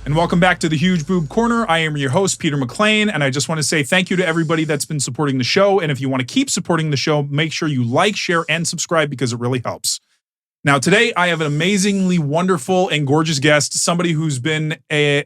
And welcome back to the Huge Boob Corner. I am your host, Peter McLean, and I just want to say thank you to everybody that's been supporting the show. And if you want to keep supporting the show, make sure you like, share, and subscribe because it really helps. Now, today I have an amazingly wonderful and gorgeous guest, somebody who's been a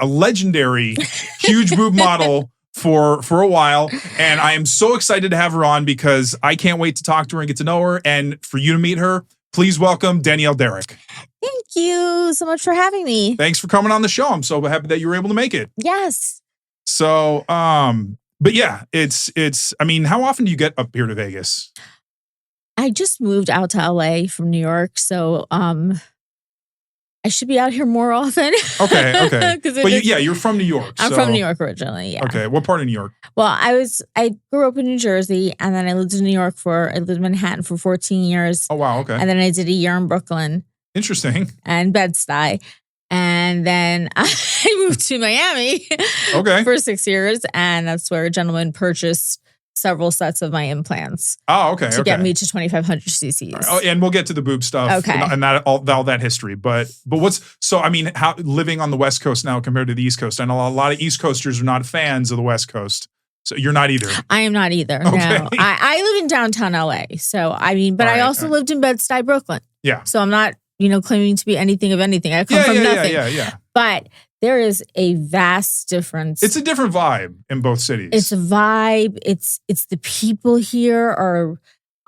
legendary huge boob model for a while. And I am so excited to have her on because I can't wait to talk to her and get to know her. And for you to meet her, please welcome Danielle Derek. Thank you so much for having me. Thanks for coming on the show. I'm so happy that you were able to make it. Yes. So, but yeah, I mean, how often do you get up here to Vegas? I just moved out to LA from New York, so I should be out here more often. Okay. But you're from New York. I'm from New York originally, yeah. Okay, what part of New York? Well, I grew up in New Jersey, and then I lived in I lived in Manhattan for 14 years. Oh, wow, okay. And then I did a year in Brooklyn. Interesting. And Bed-Stuy. And then I moved to Miami for 6 years, and that's where a gentleman purchased several sets of my implants. Oh, okay. To get me to 2,500 cc's. Right. Oh, and we'll get to the boob stuff and that all that history. But how living on the West Coast now compared to the East Coast? I know a lot of East Coasters are not fans of the West Coast. So you're not either. I am not either. Okay. No, I live in downtown LA. So I also lived in Bed-Stuy, Brooklyn. Yeah. So I'm not, claiming to be anything of anything. I come from nothing. Yeah. But there is a vast difference. It's a different vibe in both cities. It's a vibe. It's the people here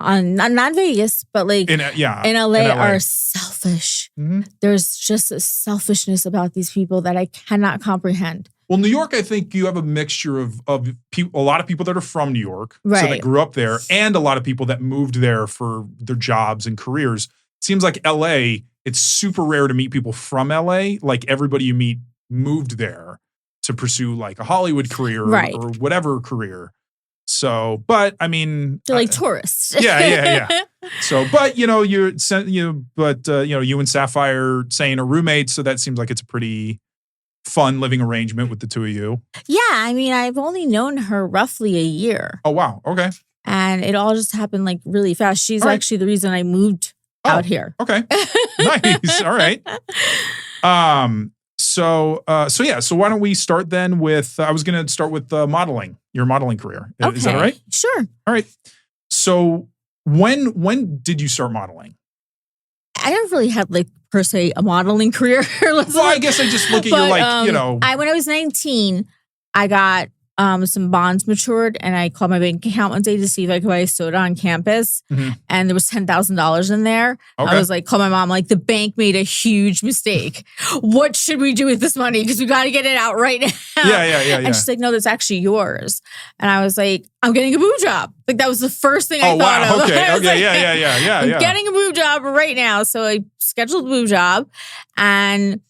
are not Vegas, but like in LA are selfish. Mm-hmm. There's just a selfishness about these people that I cannot comprehend. Well, New York, I think you have a mixture of people, a lot of people that are from New York, so they grew up there, and a lot of people that moved there for their jobs and careers. It seems like LA, it's super rare to meet people from LA. Like everybody you meet moved there to pursue like a Hollywood career or whatever career. So, but I mean, they're like tourists. Yeah. So, but you and Sapphire saying are roommates, so that seems like it's a pretty fun living arrangement with the two of you. Yeah, I mean, I've only known her roughly a year. Oh wow, okay. And it all just happened like really fast. She's actually the reason I moved out here. Okay, nice. All right. So why don't we start then with, I was going to start with modeling, your modeling career. Okay. Is that all right? Sure. All right. So when did you start modeling? I never really had like per se a modeling career. I guess I just look at your when I was 19, I got some bonds matured, and I called my bank account one day to see if I could buy a soda on campus. Mm-hmm. And there was $10,000 in there. Okay. I was like, call my mom, like the bank made a huge mistake. What should we do with this money? Because we got to get it out right now. Yeah. And she's like, no, that's actually yours. And I was like, I'm getting a boob job. Like that was the first thing I thought of. Okay. I'm getting a boob job right now. So I scheduled a boob job, and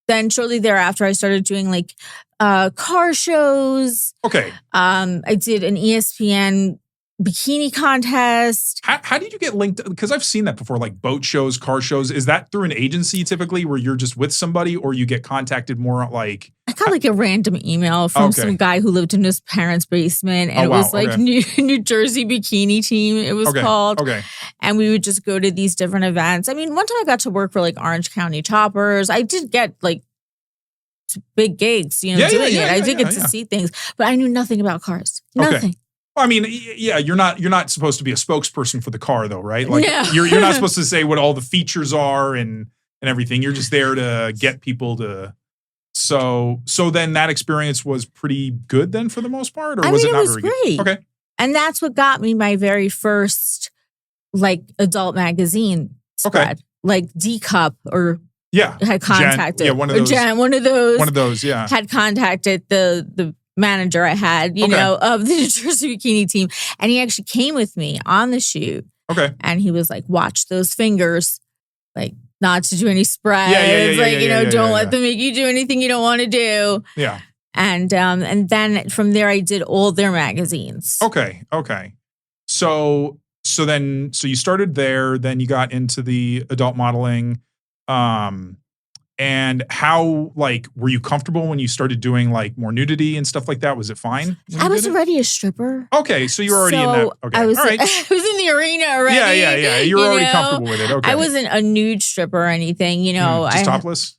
then shortly thereafter, I started doing like car shows. Okay. I did an ESPN bikini contest. How did you get linked? Because I've seen that before, like boat shows, car shows. Is that through an agency typically where you're just with somebody, or you get contacted more like? I got like a random email from some guy who lived in his parents' basement, and it was like New Jersey Bikini Team, it was called. Okay. And we would just go to these different events. I mean, one time I got to work for like Orange County Choppers. I did get like big gigs, doing it. I did get to see things, but I knew nothing about cars. Nothing. Okay. Well, I mean, you're not supposed to be a spokesperson for the car though, right? Like you're not supposed to say what all the features are and everything. You're just there to get people to. So then that experience was pretty good then for the most part, or was it not very great. Good? Okay. And that's what got me my very first like adult magazine spread, like D Cup or. Yeah. Had contacted. Jen, one of those. One of those, yeah. Had contacted the manager I had, of the New Jersey Bikini Team. And he actually came with me on the shoot. Okay. And he was like, watch those fingers. Like, not to do any spreads. Don't let them make you do anything you don't want to do. Yeah. And then from there, I did all their magazines. Okay. So you started there, then you got into the adult modeling. And how, like, were you comfortable when you started doing like more nudity and stuff like that? Was it fine? I was already a stripper. Okay, so you were already in that. Okay, I was, all right. I was in the arena already. Yeah. You were already comfortable with it. Okay. I wasn't a nude stripper or anything, Just topless?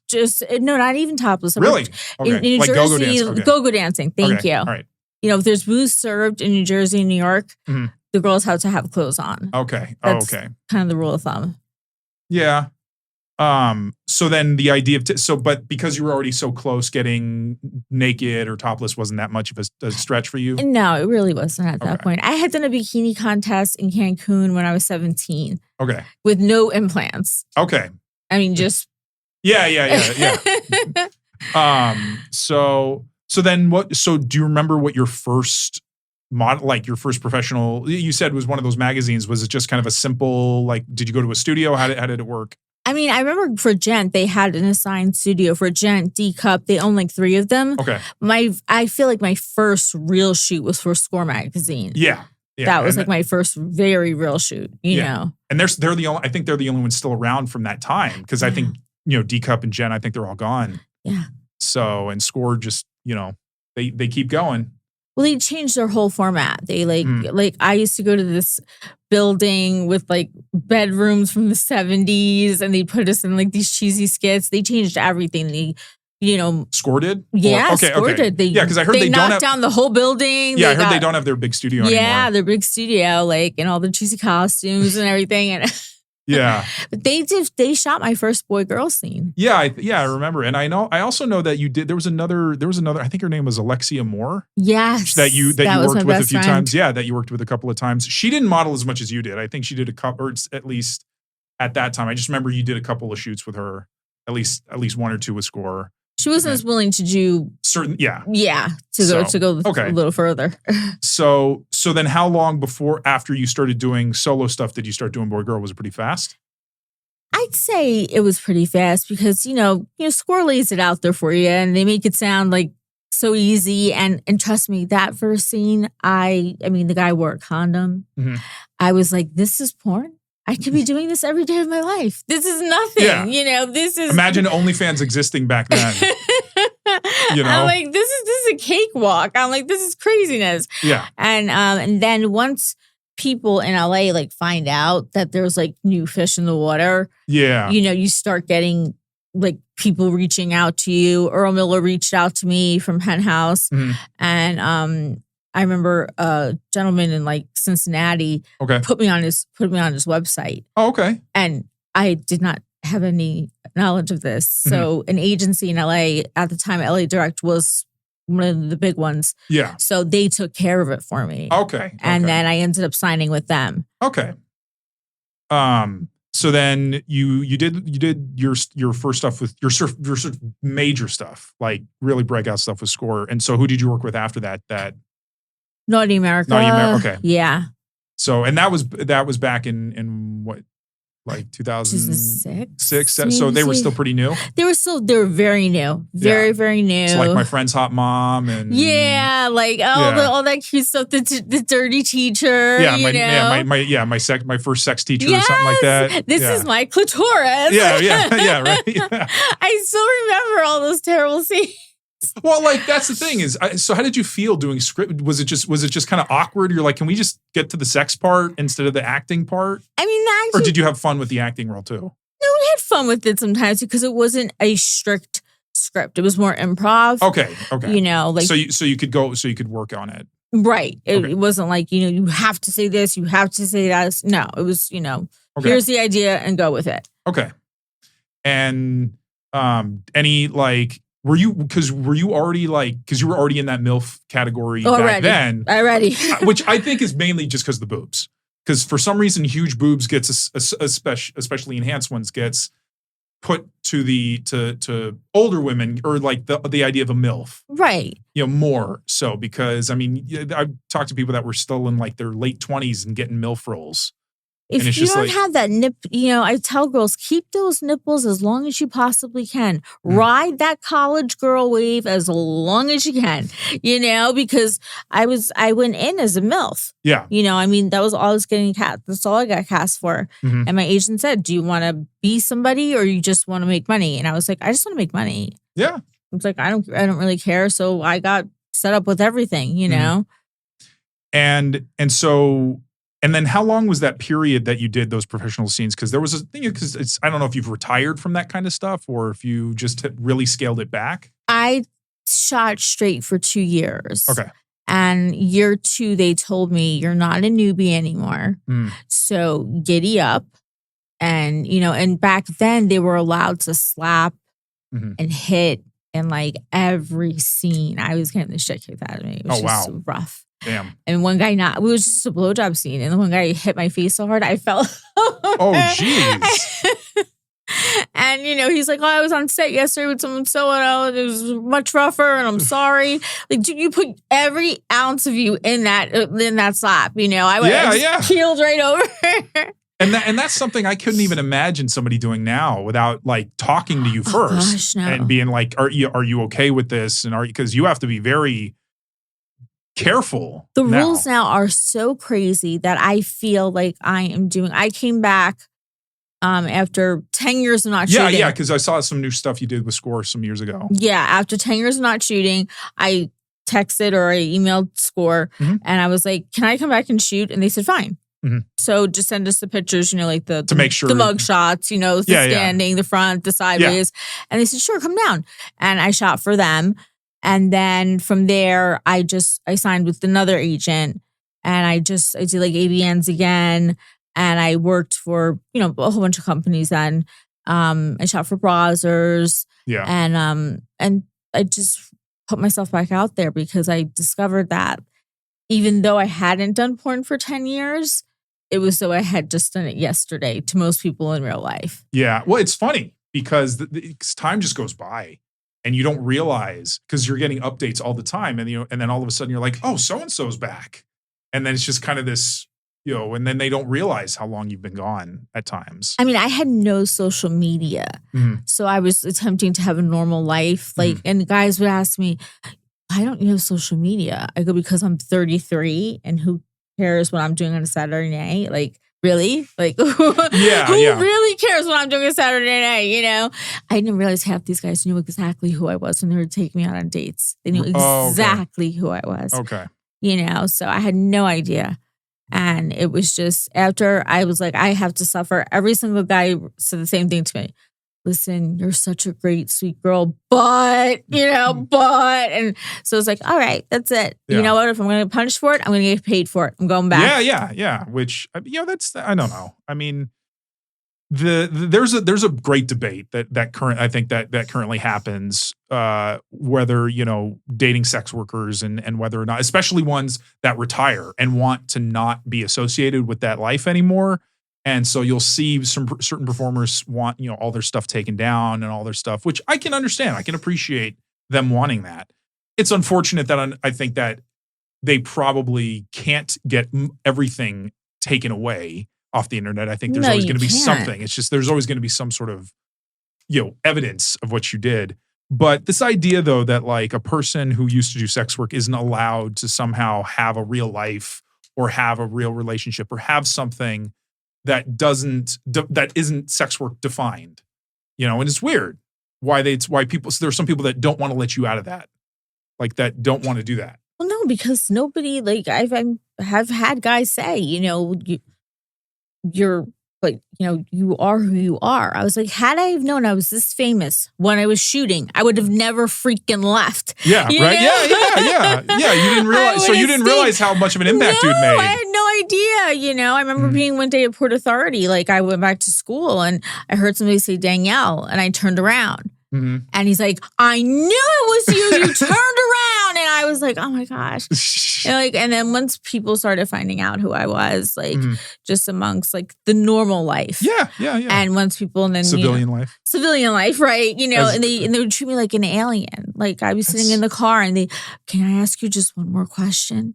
No, not even topless. Really? Okay. In New like Jersey, go-go dancing. Okay. Go-go dancing. Thank you. All right. If there's booze served in New Jersey and New York, the girls have to have clothes on. Okay. That's okay. kind of the rule of thumb. Yeah. So then the idea of but because you were already so close, getting naked or topless wasn't that much of a stretch for you? No, it really wasn't at that point. I had done a bikini contest in Cancun when I was 17. Okay. With no implants. Okay. I mean, just yeah. So then what? So do you remember what your first model, like your first professional? You said was one of those magazines. Was it just kind of a simple like? Did you go to a studio? How did it work? I mean, I remember for Gent, they had an assigned studio for Gent, D-Cup. They owned like 3 of them. Okay. I feel like my first real shoot was for Score magazine. Yeah. That was like my first very real shoot, you know. And they're the only, I think they're the only ones still around from that time. Because I think, D-Cup and Gent, I think they're all gone. Yeah. So, and Score just, they keep going. Well, they changed their whole format. They like I used to go to this building with like bedrooms from the 70s and they put us in like these cheesy skits. They changed everything. They, Score did? Yeah, Score did. Because I heard they knocked down the whole building. Yeah, I heard they don't have their big studio anymore. Yeah, their big studio, like, and all the cheesy costumes and everything. And yeah. But they shot my first boy-girl scene. Yeah, I remember. And I also know that you did, there was another, I think her name was Alexia Moore. Yes. That you worked with a few times. Yeah, that you worked with a couple of times. She didn't model as much as you did. I think she did a couple, or at least at that time. I just remember you did a couple of shoots with her, at least 1 or 2 with Score. She wasn't as willing to do certain, yeah. Yeah, to go a little further. So then how long after you started doing solo stuff did you start doing boy girl? Was it pretty fast? I'd say it was pretty fast because, Score lays it out there for you and they make it sound like so easy. And trust me, that first scene, I mean, the guy wore a condom. Mm-hmm. I was like, this is porn? I could be doing this every day of my life. This is nothing. Yeah. This is. Imagine OnlyFans existing back then. I'm like, this is a cakewalk. I'm like, this is craziness. Yeah. And then once people in LA like find out that there's like new fish in the water. Yeah. You start getting like people reaching out to you. Earl Miller reached out to me from Penthouse. Mm-hmm. And I remember a gentleman in like Cincinnati put me on his website. Oh, okay. And I did not have any knowledge of this. So an agency in LA at the time, LA Direct was one of the big ones. Yeah. So they took care of it for me. Okay. And then I ended up signing with them. Okay. So then you did your first stuff with your sort of major stuff, like really breakout stuff with Score. And so who did you work with after that? Naughty America. Okay. Yeah. So, and that was back in what, like 2006? So they were still pretty new? They were very new. Very new. So like My Friend's Hot Mom and... Yeah, like all that cute stuff, the dirty teacher, my first sex teacher or something like that. This is my clitoris. Yeah, right. Yeah. I still remember all those terrible scenes. Well, like that's the thing is, so how did you feel doing script? Was it just kind of awkward? You're like, can we just get to the sex part instead of the acting part? I mean, or did you have fun with the acting role too? No, we had fun with it sometimes because it wasn't a strict script. It was more improv. Okay. Like so you could work on it. Right. It wasn't like, you have to say this, you have to say that. No, it was, here's the idea and go with it. Okay. And any like. Were you already because you were already in that MILF category back then? Already. Which I think is mainly just because of the boobs. Because for some reason, huge boobs gets, especially enhanced ones, gets put to older women or like the idea of a MILF. Right. More so because, I mean, I've talked to people that were still in like their late 20s and getting MILF roles. If you don't have that nip, I tell girls, keep those nipples as long as you possibly can. Ride that college girl wave as long as you can, because I went in as a MILF. Yeah. That was all I was getting cast. That's all I got cast for. Mm-hmm. And my agent said, do you want to be somebody or you just want to make money? And I was like, I just want to make money. Yeah. I was like, I don't really care. So I got set up with everything, mm-hmm. And then how long was that period that you did those professional scenes? Because there was a thing, because I don't know if you've retired from that kind of stuff or if you just really scaled it back. I shot straight for 2 years. Okay. And year 2, they told me, you're not a newbie anymore. So giddy up. And, and back then they were allowed to slap and hit in like every scene. I was getting the shit kicked out of me. It was just rough. Damn. And one guy it was just a blowjob scene. And the one guy hit my face so hard, I fell. Oh, jeez. And, he's like, I was on set yesterday with someone so-and-so. It was much rougher and I'm sorry. Like, dude, you put every ounce of you in that slap, I keeled right over. And that's something I couldn't even imagine somebody doing now without like talking to you first and being like, are you okay with this? And because you have to be very careful. The rules now are so crazy that I feel like I came back after 10 years of not shooting. Yeah, because I saw some new stuff you did with Score some years ago. Yeah, after 10 years of not shooting, I texted or I emailed Score and I was like, can I come back and shoot? And they said, fine. Mm-hmm. So just send us the pictures, like to make sure the mug shots, the standing, the front, the sideways. Yeah. And they said, sure, come down. And I shot for them. And then from there, I signed with another agent and I did like ABNs again. And I worked for, a whole bunch of companies then. I shot for Brazzers. Yeah. And I just put myself back out there because I discovered that even though I hadn't done porn for 10 years, it was so I had just done it yesterday to most people in real life. Yeah. Well, it's funny because time just goes by and you don't realize because you're getting updates all the time. And, and then all of a sudden you're like, oh, so-and-so's back. And then it's just kind of this, and then they don't realize how long you've been gone at times. I mean, I had no social media. Mm-hmm. So I was attempting to have a normal life. And guys would ask me, why don't you have social media? I go, because I'm 33 and who cares what I'm doing on a Saturday night? Like, really? Like, who really cares what I'm doing on a Saturday night? I didn't realize half these guys knew exactly who I was when they would take me out on dates. They knew exactly who I was. Okay. So I had no idea. And it was just after I was like, I have to suffer. Every single guy said the same thing to me. Listen, you're such a great, sweet girl, but. And so it's like, all right, that's it. Yeah. You know what? If I'm going to punish for it, I'm going to get paid for it. I'm going back. Yeah. Which, that's, I don't know. I mean, there's a great debate that currently happens, whether, dating sex workers and whether or not, especially ones that retire and want to not be associated with that life anymore. And so you'll see some certain performers want, all their stuff taken down and all their stuff, which I can understand. I can appreciate them wanting that. It's unfortunate that I think that they probably can't get everything taken away off the internet. I think there's always going to be something. It's just, there's always going to be some sort of, evidence of what you did. But this idea though, that like a person who used to do sex work isn't allowed to somehow have a real life or have a real relationship or have something that isn't sex work defined, and it's weird why people, so there are some people that don't want to let you out of that, like that don't want to do that. Well, no, because nobody, like have had guys say, you're like, you are who you are. I was like, had I have known I was this famous when I was shooting, I would have never freaking left. Yeah, right. Yeah. You didn't realize. So you didn't realize how much of an impact you'd made. I had no idea. I remember being one day at Port Authority. Like I went back to school and I heard somebody say Danielle, and I turned around. Mm-hmm. And he's like, I knew it was you. You turned around. And I was like, oh my gosh. And then once people started finding out who I was, like just amongst like the normal life. Yeah. And once people, and then civilian life, right? And they would treat me like an alien. Like I was sitting in the car and can I ask you just one more question?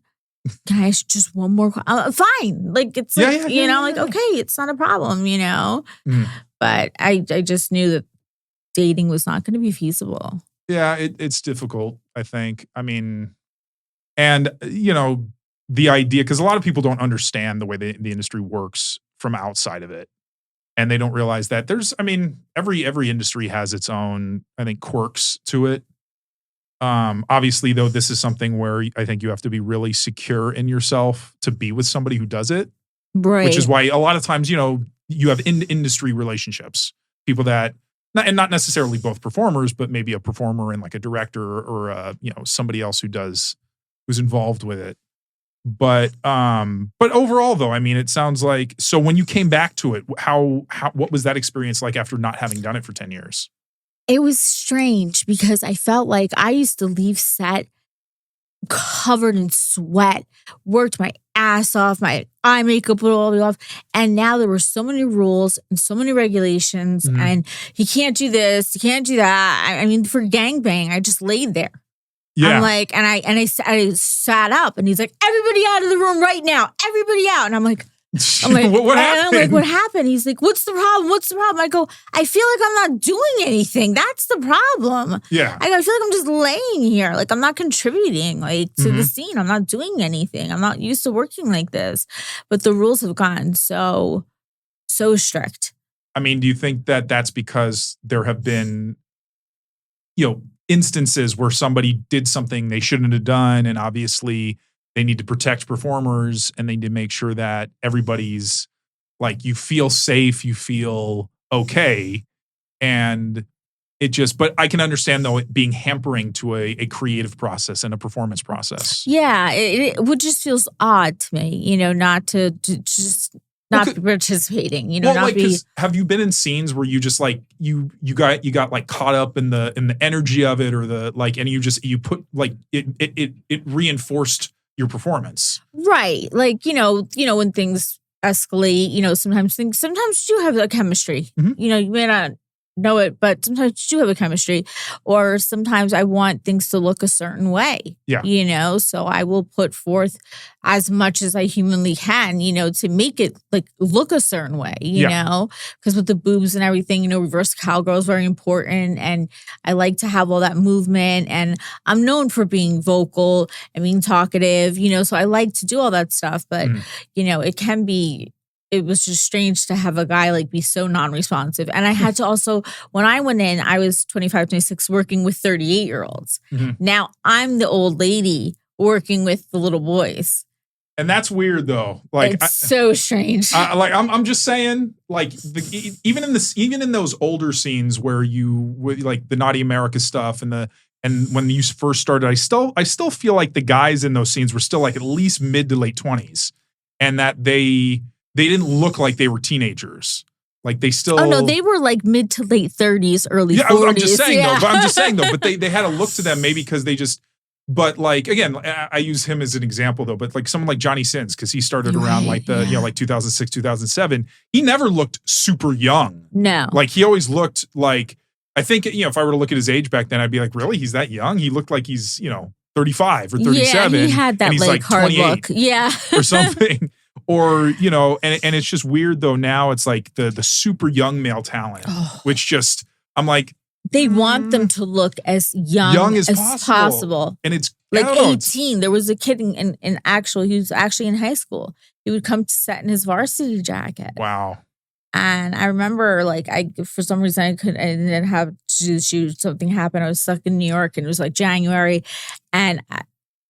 can I ask just one more question? Fine. Like, it's like, like, okay, it's not a problem, But I just knew that dating was not going to be feasible. Yeah, it's difficult, I think. I mean, and, the idea, because a lot of people don't understand the way the industry works from outside of it. And they don't realize that every industry has its own, I think, quirks to it. Obviously, though, this is something where I think you have to be really secure in yourself to be with somebody who does it. Right. Which is why a lot of times, you have industry relationships, people that, not necessarily both performers, but maybe a performer and like a director or somebody else who's involved with it. But overall, though, it sounds like, so when you came back to it, what was that experience like after not having done it for 10 years? It was strange because I felt like I used to leave set covered in sweat, worked my ass off, my eye makeup would all be off. And now there were so many rules and so many regulations, and you can't do this, you can't do that. For gangbang, I just laid there. Yeah. I'm like, and I sat up, and he's like, everybody out of the room right now, everybody out. And I'm like, what happened? I'm like, what happened? He's like, what's the problem? What's the problem? I go, I feel like I'm not doing anything. That's the problem. Yeah. I feel like I'm just laying here. Like, I'm not contributing to the scene. I'm not doing anything. I'm not used to working like this. But the rules have gotten so strict. Do you think that that's because there have been, instances where somebody did something they shouldn't have done, and obviously they need to protect performers, and they need to make sure that everybody's like, you feel safe, you feel okay. And but I can understand, though, it being hampering to a creative process and a performance process. Yeah, it would just feels odd to me, not to just not be participating, not be. Have you been in scenes where you just like you got like caught up in the energy of it, or and you put like it reinforced your performance, right? Like when things escalate, sometimes you have a chemistry. You may not know it, but sometimes you have a chemistry, or sometimes I want things to look a certain way. Yeah. So I will put forth as much as I humanly can, to make it like look a certain way, because with the boobs and everything, reverse cowgirl is very important, and I like to have all that movement, and I'm known for being vocal and being talkative, so I like to do all that stuff, but it was just strange to have a guy like be so non-responsive. And I had to also, when I went in, I was 25, 26, working with 38-year-olds. Now I'm the old lady working with the little boys. And that's weird, though. Like, it's so strange. I'm just saying, like, even in those older scenes where like the Naughty America stuff and when you first started, I still feel like the guys in those scenes were still like at least mid to late 20s, and that they didn't look like they were teenagers. Like they still. Oh no, they were like mid to late 30s, early 40s. I'm just saying though. But they had a look to them, maybe because they just. But like, again, I use him as an example though. But like someone like Johnny Sins, because he started around like the like 2006, 2007. He never looked super young. No, like he always looked like. I think if I were to look at his age back then, I'd be like, really, he's that young? He looked like he's 35 or 37. Yeah, he had that like hard look. Yeah, or something. Or, and it's just weird though. Now it's like the super young male talent, which just, I'm like. They want them to look as young as possible. And it's like 18. There was a kid he was actually in high school. He would come to set in his varsity jacket. Wow. And I remember for some reason I didn't have to do the shoot. Something happened. I was stuck in New York, and it was like January. And I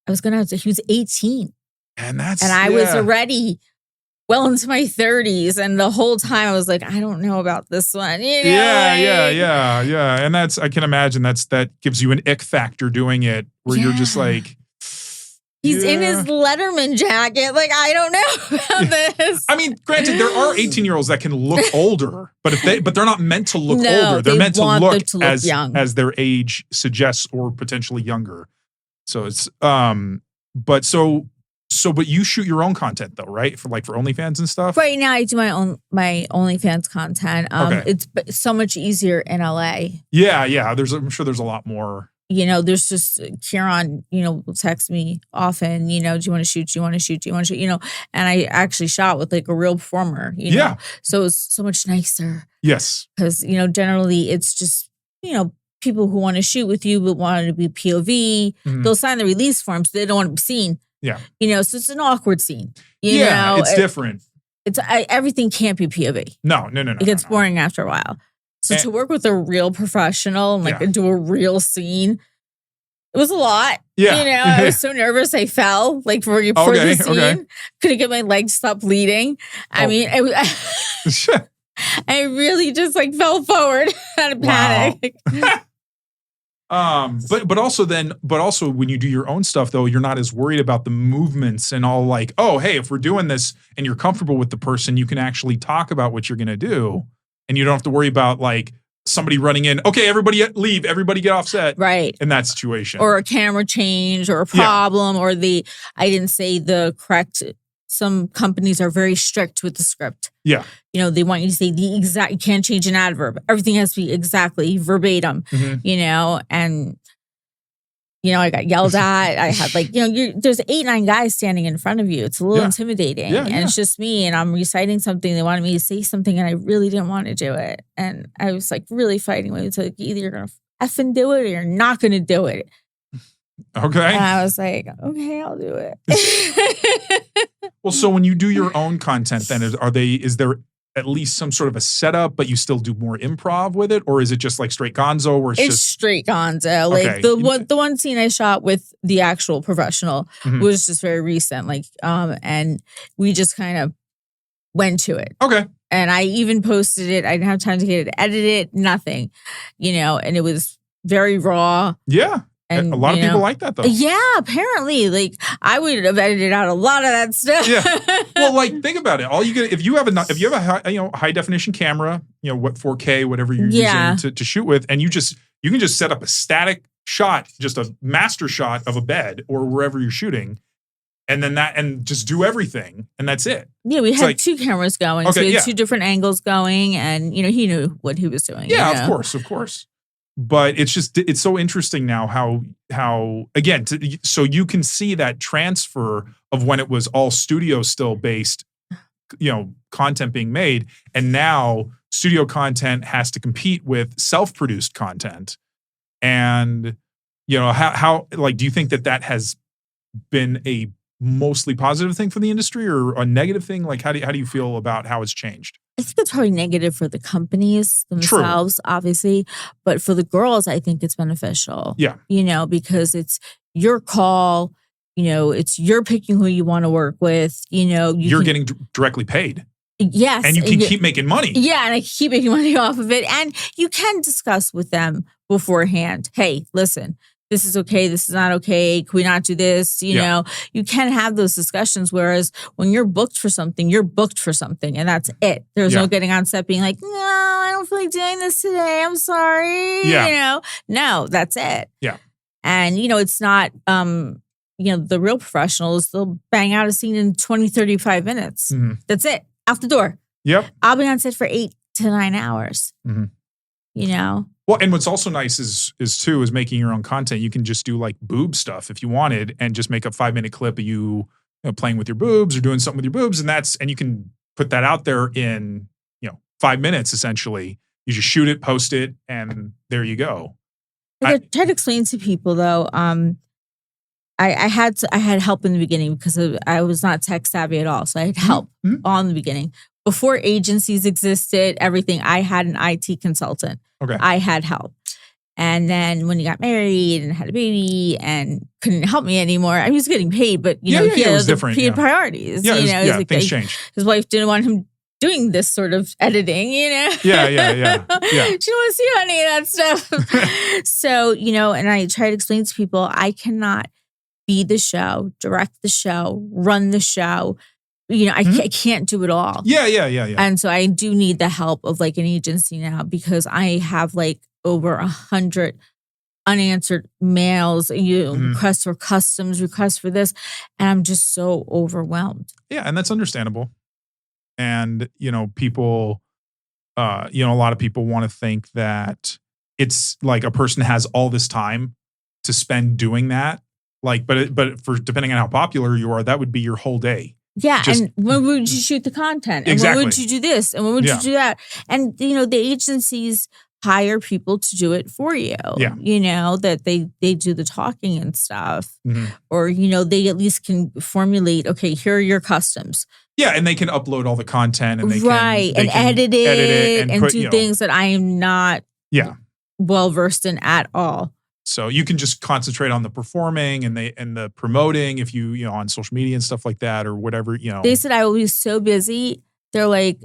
was he was 18. And I was already well into my 30s, and the whole time I was like, I don't know about this one. Yeah. And I can imagine that gives you an ick factor doing it, where you're just like, he's in his Letterman jacket. Like, I don't know about this. Granted, there are 18-year-olds that can look older, but they're not meant to look older. They're meant to look as young, as their age suggests, or potentially younger. So it's but you shoot your own content though, right? For OnlyFans and stuff? Right now I do my OnlyFans content. Okay. It's so much easier in LA. Yeah. I'm sure there's a lot more there's just Kieran, will text me often, do you want to shoot? Do you want to shoot? Do you want to shoot? And I actually shot with like a real performer, Yeah. So it's so much nicer. Yes. Because, generally it's just, people who want to shoot with you but want to be POV, they'll sign the release forms. So they don't want to be seen. Yeah. So it's an awkward scene. It's different. Everything can't be POV. No. It gets boring after a while. So to work with a real professional and do a real scene, it was a lot. Yeah. I was so nervous I fell for the scene. Okay. Couldn't get my legs stop bleeding. I mean, I really just fell forward out of panic. But also when you do your own stuff though, you're not as worried about the movements and all oh, hey, if we're doing this and you're comfortable with the person, you can actually talk about what you're going to do. And you don't have to worry about somebody running in. Okay, everybody leave. Everybody get off set. Right. In that situation. Or a camera change or a problem or I didn't say the correct. Some companies are very strict with the script. Yeah. They want you to say the exact, you can't change an adverb. Everything has to be exactly verbatim, and I got yelled at. I had there's 8-9 guys standing in front of you. It's a little intimidating. And it's just me and I'm reciting something. They wanted me to say something and I really didn't want to do it. And I was really fighting with it. It's either you're going to effing do it or you're not going to do it. Okay. And I was like, okay, I'll do it. Well, so when you do your own content then, is there at least some sort of a setup, but you still do more improv with it? Or is it just straight gonzo where it's just straight gonzo? Okay. The one scene I shot with the actual professional was just very recent. And we just kind of went to it. Okay. And I even posted it. I didn't have time to get it edited, nothing. And it was very raw. Yeah. And a lot of people like that though. Yeah, apparently. I would have edited out a lot of that stuff. Yeah. Well, think about it. All you get if you have a high definition camera, what 4K, whatever you're using to shoot with, and you can just set up a static shot, just a master shot of a bed or wherever you're shooting, and then and just do everything, and that's it. Yeah, we had 2 cameras going, so we had 2 different angles going, and he knew what he was doing. Yeah, of course. But it's so interesting now how again, so you can see that transfer of when it was all studio still based, content being made. And now studio content has to compete with self-produced content. And, how do you think that has been a mostly positive thing for the industry or a negative thing? How do you feel about how it's changed? I think it's probably negative for the companies themselves, obviously. But for the girls, I think it's beneficial. Yeah. Because it's your call. It's you're picking who you want to work with. You're getting directly paid. Yes. And you can keep making money. Yeah. And I keep making money off of it. And you can discuss with them beforehand. Hey, listen. This is okay. This is not okay. Can we not do this? You can have those discussions. Whereas when you're booked for something, you're booked for something and that's it. There's no getting on set being like, no, I don't feel like doing this today. I'm sorry. Yeah. No, that's it. Yeah. And, it's not, the real professionals, they'll bang out a scene in 20, 35 minutes. Mm-hmm. That's it. Out the door. Yep. I'll be on set for 8 to 9 hours. Mm-hmm. Well, and what's also nice is making your own content. You can just do boob stuff if you wanted and just make a 5-minute clip of you, playing with your boobs or doing something with your boobs. And you can put that out there in, 5 minutes, essentially. You just shoot it, post it, and there you go. I try to explain to people though, I had help in the beginning because I was not tech savvy at all. So I had help all in the beginning. Before agencies existed, everything, I had an IT consultant. Okay. I had help. And then when he got married and had a baby and couldn't help me anymore, I was getting paid, but he had priorities. Things changed. His wife didn't want him doing this sort of editing, Yeah. She didn't want to see any of that stuff. So, and I try to explain to people, I cannot be the show, direct the show, run the show. I can't do it all. Yeah. And so I do need the help of an agency now because I have over 100 unanswered mails, requests for customs, requests for this. And I'm just so overwhelmed. Yeah. And that's understandable. And, people, a lot of people want to think that it's a person has all this time to spend doing that. Like, but for depending on how popular you are, that would be your whole day. Yeah, and when would you shoot the content? And exactly. when would you do this? And when would you do that? And, the agencies hire people to do it for you. Yeah. That they do the talking and stuff. Mm-hmm. Or, they at least can formulate, okay, here are your customs. Yeah, and they can upload all the content and they can edit it and do things that I am not well versed in at all. So you can just concentrate on the performing and the promoting if you on social media and stuff like that or whatever, They said I will be so busy. They're like,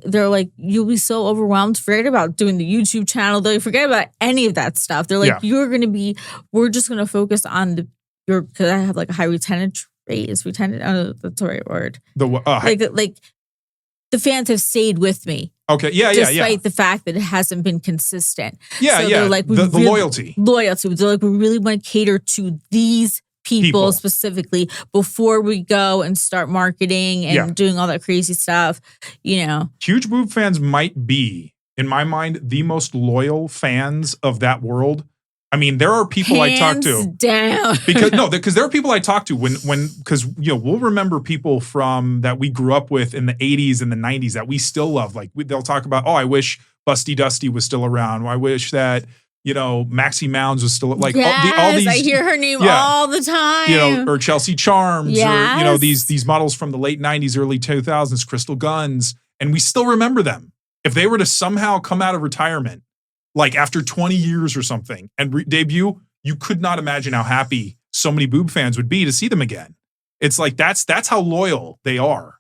you'll be so overwhelmed. Forget about doing the YouTube channel. They forget about any of that stuff. They're like, we're just going to focus on because I have like a high retention rate. Is retention? Oh, that's the right word. Like the fans have stayed with me. Okay. Yeah. Despite the fact that it hasn't been consistent. Yeah. So they're like, the loyalty. Loyalty. They're like, we really want to cater to these people specifically before we go and start marketing and doing all that crazy stuff, Huge Boob fans might be, in my mind, the most loyal fans of that world. I mean, there are people I talk to. Down. because there are people I talk to because we'll remember people from that we grew up with in the 80s and the 90s that we still love. Like they'll talk about, I wish Busty Dusty was still around. I wish that Maxie Mounds was still like all these. I hear her name all the time. Or Chelsea Charms, or these models from the late 90s, early 2000s, Crystal Guns, and we still remember them. If they were to somehow come out of retirement, like after 20 years or something, and debut, you could not imagine how happy so many boob fans would be to see them again. It's like that's how loyal they are.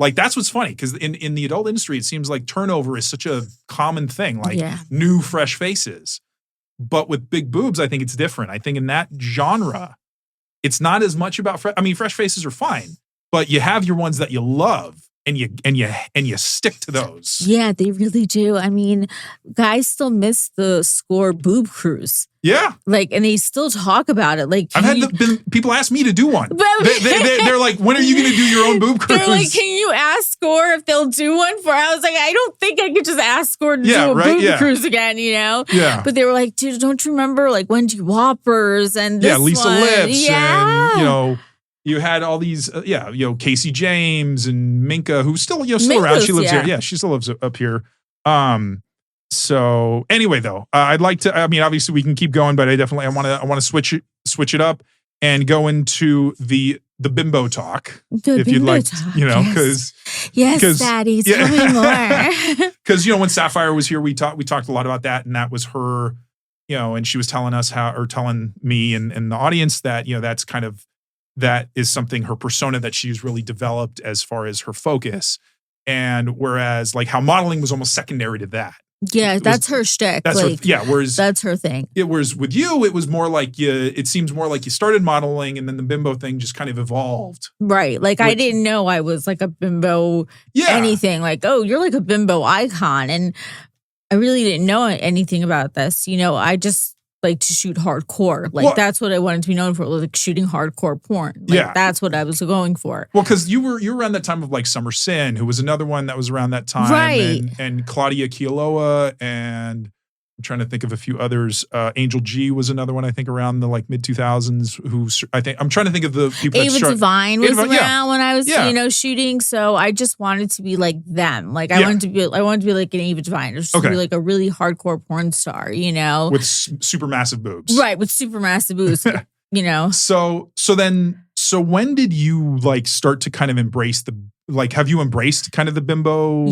Like that's what's funny because in the adult industry, it seems like turnover is such a common thing, like new fresh faces. But with big boobs, I think it's different. I think in that genre, it's not as much about fresh faces are fine, but you have your ones that you love and you stick to those. Yeah, they really do. I mean, guys still miss the Score boob cruise. Yeah. And they still talk about it. Like I've had people ask me to do one. They're like, when are you going to do your own boob cruise? They're like, can you ask Score if they'll do one for? I was like, I don't think I could just ask Score to do a boob cruise again, Yeah. But they were like, dude, don't you remember Wendy Whoppers and this Lisa one? Lips and you had all these, Casey James and Minka, who's still, still around. She lives here. Yeah, she still lives up here. So anyway, though, I'd like to. I mean, obviously, we can keep going, but I want to switch it up and go into the Bimbo talk, if you'd like, because yes, Daddy, tell me more. Because when Sapphire was here, we talked a lot about that, and that was her, and she was telling us telling me and the audience that that's kind of. That is something, her persona that she's really developed as far as her focus. And whereas how modeling was almost secondary to that. Yeah, that's her shtick. Whereas that's her thing. Whereas with you, it was more like it seems more like you started modeling and then the bimbo thing just kind of evolved. Right. I didn't know I was like a bimbo anything. You're like a bimbo icon. And I really didn't know anything about this. I just like to shoot hardcore. That's what I wanted to be known for, shooting hardcore porn. That's what I was going for. Well, because you were around that time of Summer Sin, who was another one that was around that time. Right. And Claudia Kialoa, and I'm trying to think of a few others. Angel G was another one, I think, around the like mid 2000s. Who I think I'm trying to think of the people. Ava Devine was around when I was, shooting. So I just wanted to be like them. Like I wanted to be like an Ava Devine. Just to be like a really hardcore porn star, with super massive boobs. Right, with super massive boobs. So when did you like start to kind of embrace have you embraced kind of the bimbo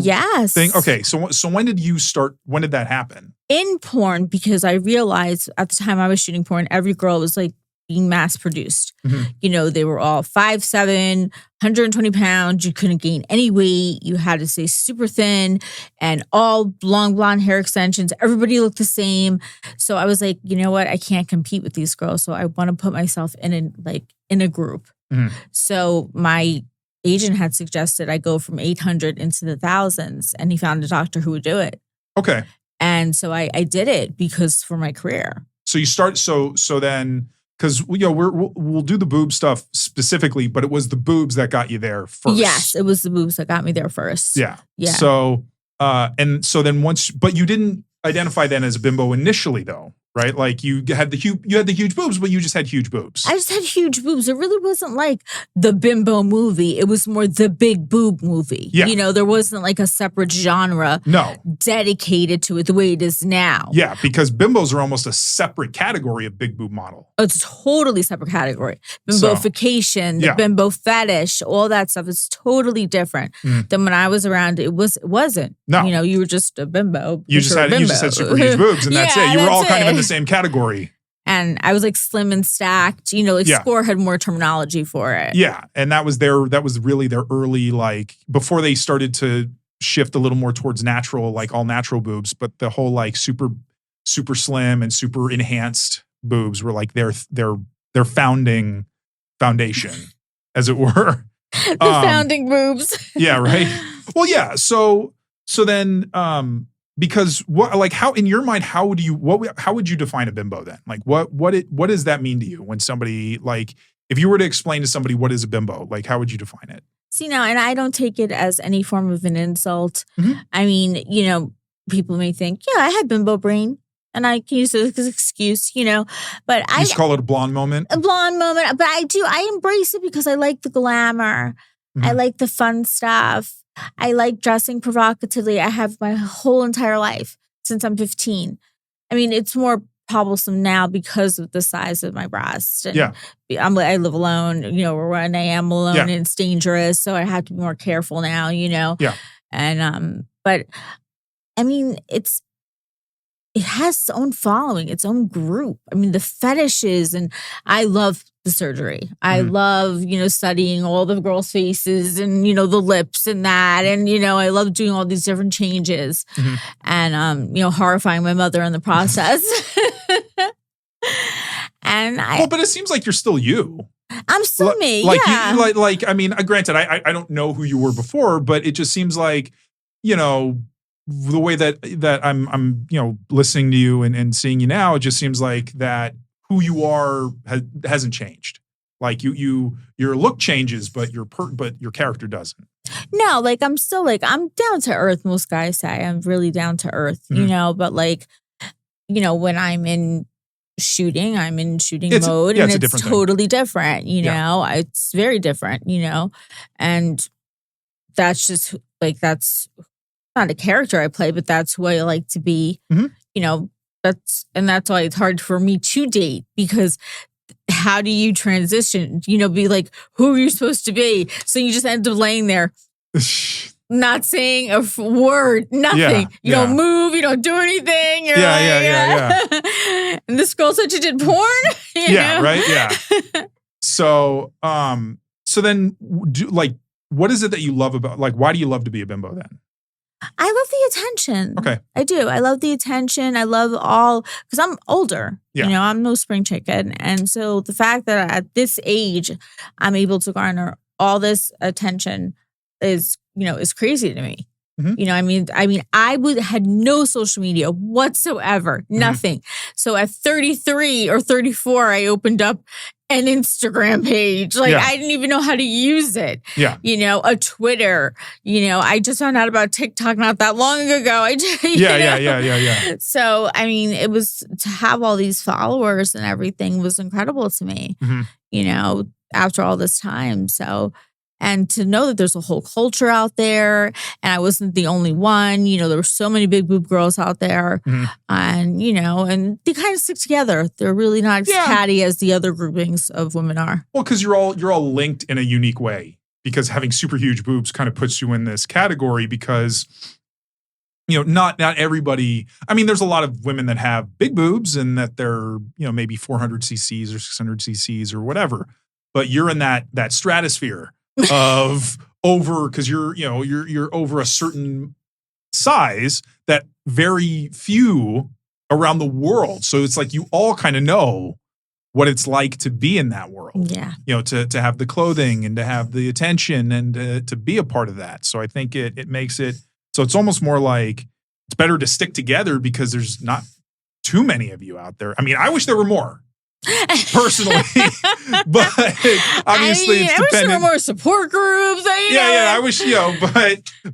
thing? Okay, so when did you start? When did that happen? In porn, because I realized at the time I was shooting porn, every girl was like being mass produced. Mm-hmm. They were all 5'7", 120 pounds. You couldn't gain any weight. You had to stay super thin and all long blonde hair extensions. Everybody looked the same. So I was like, you know what? I can't compete with these girls. So I want to put myself in a group. Mm-hmm. So my agent had suggested I go from 800 into the thousands, and he found a doctor who would do it. Okay. And so I did it because for my career. So you start, so then, because we'll do the boob stuff specifically, but it was the boobs that got you there first. Yes, it was the boobs that got me there first. Yeah. So, and so then but you didn't identify then as a bimbo initially though, right? Like you had the huge boobs, but you just had huge boobs. I just had huge boobs. It really wasn't like the Bimbo movie. It was more the big boob movie. Yeah. You know, there wasn't like a separate genre dedicated to it the way it is now. Yeah, because bimbos are almost a separate category of big boob model. It's a totally separate category. Bimbofication, the bimbo fetish, all that stuff is totally different than when I was around. It wasn't. No. You know, you were just a bimbo. You just had super huge boobs and that's it. You were all kind of in the same category. And I was like slim and stacked, you know, like Score had more terminology for it. Yeah. And that was really their early, like, before they started to shift a little more towards natural, like all natural boobs, but the whole like super slim and super enhanced boobs were like their foundation, as it were. The founding boobs. Yeah, right. Well, yeah. So then, because how in your mind, how would you define a bimbo then? Like what does that mean to you when somebody, like, if you were to explain to somebody what is a bimbo, like how would you define it? See, now, and I don't take it as any form of an insult. I mean, you know, people may think, yeah, I had bimbo brain. And I can use it as an excuse, you know, but I just call it a blonde moment. A blonde moment, but I embrace it because I like the glamour. I like the fun stuff. I like dressing provocatively. I have my whole entire life since I'm 15. I mean, it's more troublesome now because of the size of my breast. And I live alone, you know, when I am alone and it's dangerous. So I have to be more careful now, you know. Yeah. And but I mean, it has its own following, its own group. I mean, the fetishes, and I love the surgery. I love, you know, studying all the girls' faces and, you know, the lips and that. And, you know, I love doing all these different changes and, you know, horrifying my mother in the process. And but it seems like you're still you. I'm still me. Like, I mean, granted, I don't know who you were before, but it just seems like, you know, the way that I'm you know, listening to you and seeing you now, it just seems like that who you are hasn't changed. Like your look changes, but your character doesn't. No, like I'm still like, I'm down to earth. Most guys say I'm really down to earth, you know, but like, you know, when I'm in shooting mode and it's totally different, you know, it's very different, you know, and that's just like, that's not a character I play, but that's who I like to be. You know, that's why it's hard for me to date, because how do you transition? You know, be like, who are you supposed to be? So you just end up laying there, not saying a word, nothing. You don't move, you don't do anything. You're and this girl said you did porn. You know? Right. Yeah. So then, what is it that you love about? Like, why do you love to be a bimbo then? I love the attention. Okay. I do. I love the attention. I love because I'm older. You know, I'm no spring chicken. And so the fact that at this age, I'm able to garner all this attention is crazy to me. You know, I mean, I had no social media whatsoever, nothing. So at 33 or 34, I opened up an Instagram page. Like, I didn't even know how to use it. Yeah. You know, a Twitter. You know, I just found out about TikTok not that long ago. Yeah. So, I mean, it was to have all these followers and everything was incredible to me, you know, after all this time. So, and to know that there's a whole culture out there and I wasn't the only one, you know, there were so many big boob girls out there and, you know, and they kind of stick together. They're really not as catty as the other groupings of women are. Well, because you're all linked in a unique way, because having super huge boobs kind of puts you in this category because, you know, not everybody, I mean, there's a lot of women that have big boobs and that they're, you know, maybe 400 cc's or 600 cc's or whatever, but you're in that stratosphere of over, because you're over a certain size that very few around the world. So it's like you all kind of know what it's like to be in that world. Yeah. You know, to have the clothing and to have the attention and to be a part of that. So I think it makes it so it's almost more like it's better to stick together because there's not too many of you out there. I mean, I wish there were more. Personally, but obviously it's dependent. I wish there were more support groups. I wish, you know,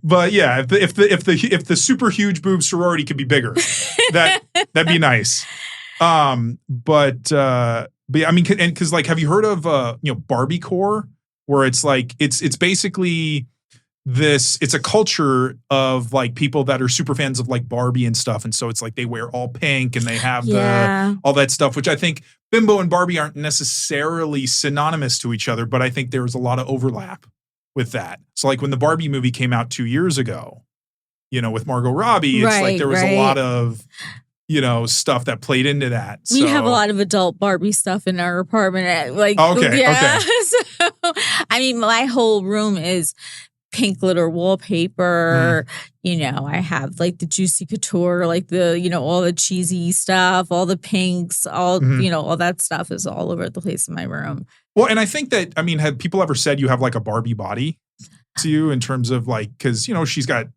but yeah, if the super huge boob sorority could be bigger, that'd be nice. But yeah, I mean, and because like, have you heard of Barbie core, where it's like it's basically it's a culture of like people that are super fans of like Barbie and stuff, and so it's like they wear all pink and they have all that stuff, which I think Bimbo and Barbie aren't necessarily synonymous to each other, but I think there's a lot of overlap with that. So like when the Barbie movie came out 2 years ago, with Margot Robbie, it's like there was a lot of stuff that played into that. We have a lot of adult Barbie stuff in our apartment. Like, okay. So, I mean, my whole room is pink glitter wallpaper. I have like the Juicy Couture, like the, all the cheesy stuff, all the pinks, all that stuff is all over the place in my room. Well, and I think that, I mean, have people ever said you have like a Barbie body to you in terms of like, because, she's got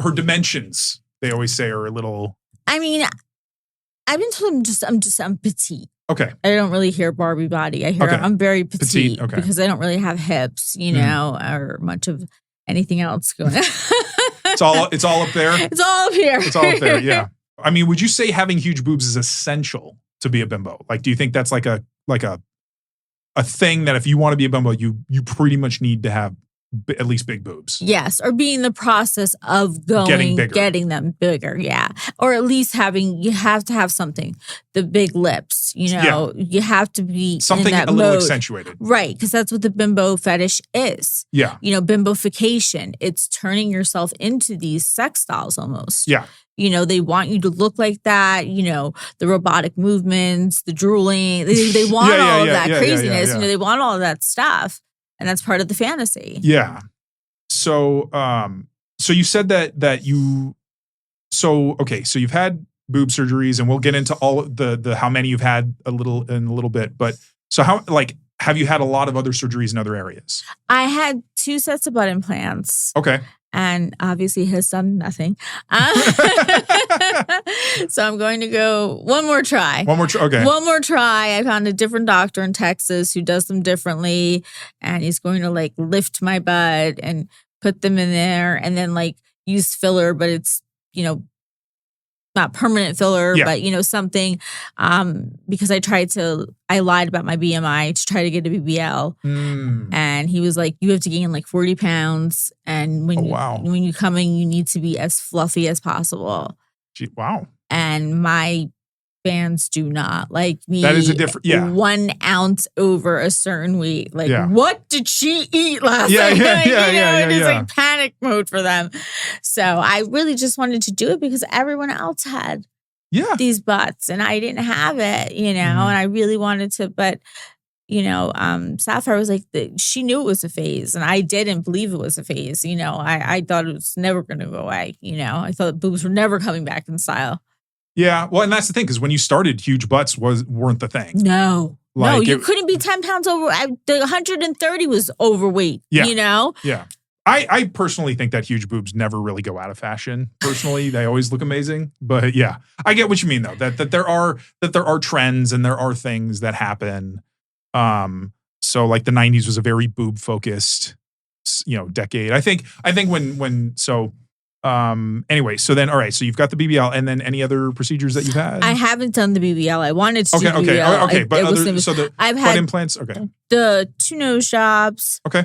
her dimensions, they always say, are a little. I mean, I've been told I'm petite. Okay. I don't really hear Barbie body. I hear I'm very petite because I don't really have hips, or much of anything else going on. It's all up there? It's all up here. It's all up there, yeah. I mean, would you say having huge boobs is essential to be a bimbo? Like, do you think that's like a thing that if you want to be a bimbo, you pretty much need to have at least big boobs? Yes, or be in the process of getting them bigger, yeah. Or at least you have to have something. The big lips, you have to be something in that a little mode. Accentuated. Right, because that's what the bimbo fetish is. Yeah. Bimbofication. It's turning yourself into these sex dolls almost. Yeah. They want you to look like that, the robotic movements, the drooling. They want all of that craziness. They want all of that stuff. And that's part of the fantasy. Yeah. So, so you said that so you've had boob surgeries, and we'll get into all of the how many you've had in a little bit. But so have you had a lot of other surgeries in other areas? I had 2 sets of butt implants. Okay. And obviously has done nothing. So I'm going to go one more try. Okay. One more try. I found a different doctor in Texas who does them differently. And he's going to like lift my butt and put them in there and then like use filler, but it's, not permanent filler, but something, because I lied about my BMI to try to get a BBL. And he was like, you have to gain like 40 pounds. And when you come in, you need to be as fluffy as possible. Wow. And my fans do not like me. That is a different, 1 ounce over a certain weight. Like, what did she eat last night? It is like panic mode for them. So I really just wanted to do it because everyone else had these butts and I didn't have it, and I really wanted to, but Sapphire was like, she knew it was a phase and I didn't believe it was a phase. I thought it was never going to go away. I thought boobs were never coming back in style. Yeah, well, and that's the thing, because when you started, huge butts weren't the thing. No, you couldn't be 10 pounds over. The 130 was overweight, Yeah. I personally think that huge boobs never really go out of fashion. Personally, they always look amazing. But yeah, I get what you mean though. That there are trends and there are things that happen. So like the 90s was a very boob focused, decade. I think anyway, so then, all right, so you've got the BBL and then any other procedures that you've had? I haven't done the BBL. I wanted to do BBL. Okay. But I've had butt implants. Okay. The 2 nose jobs. Okay.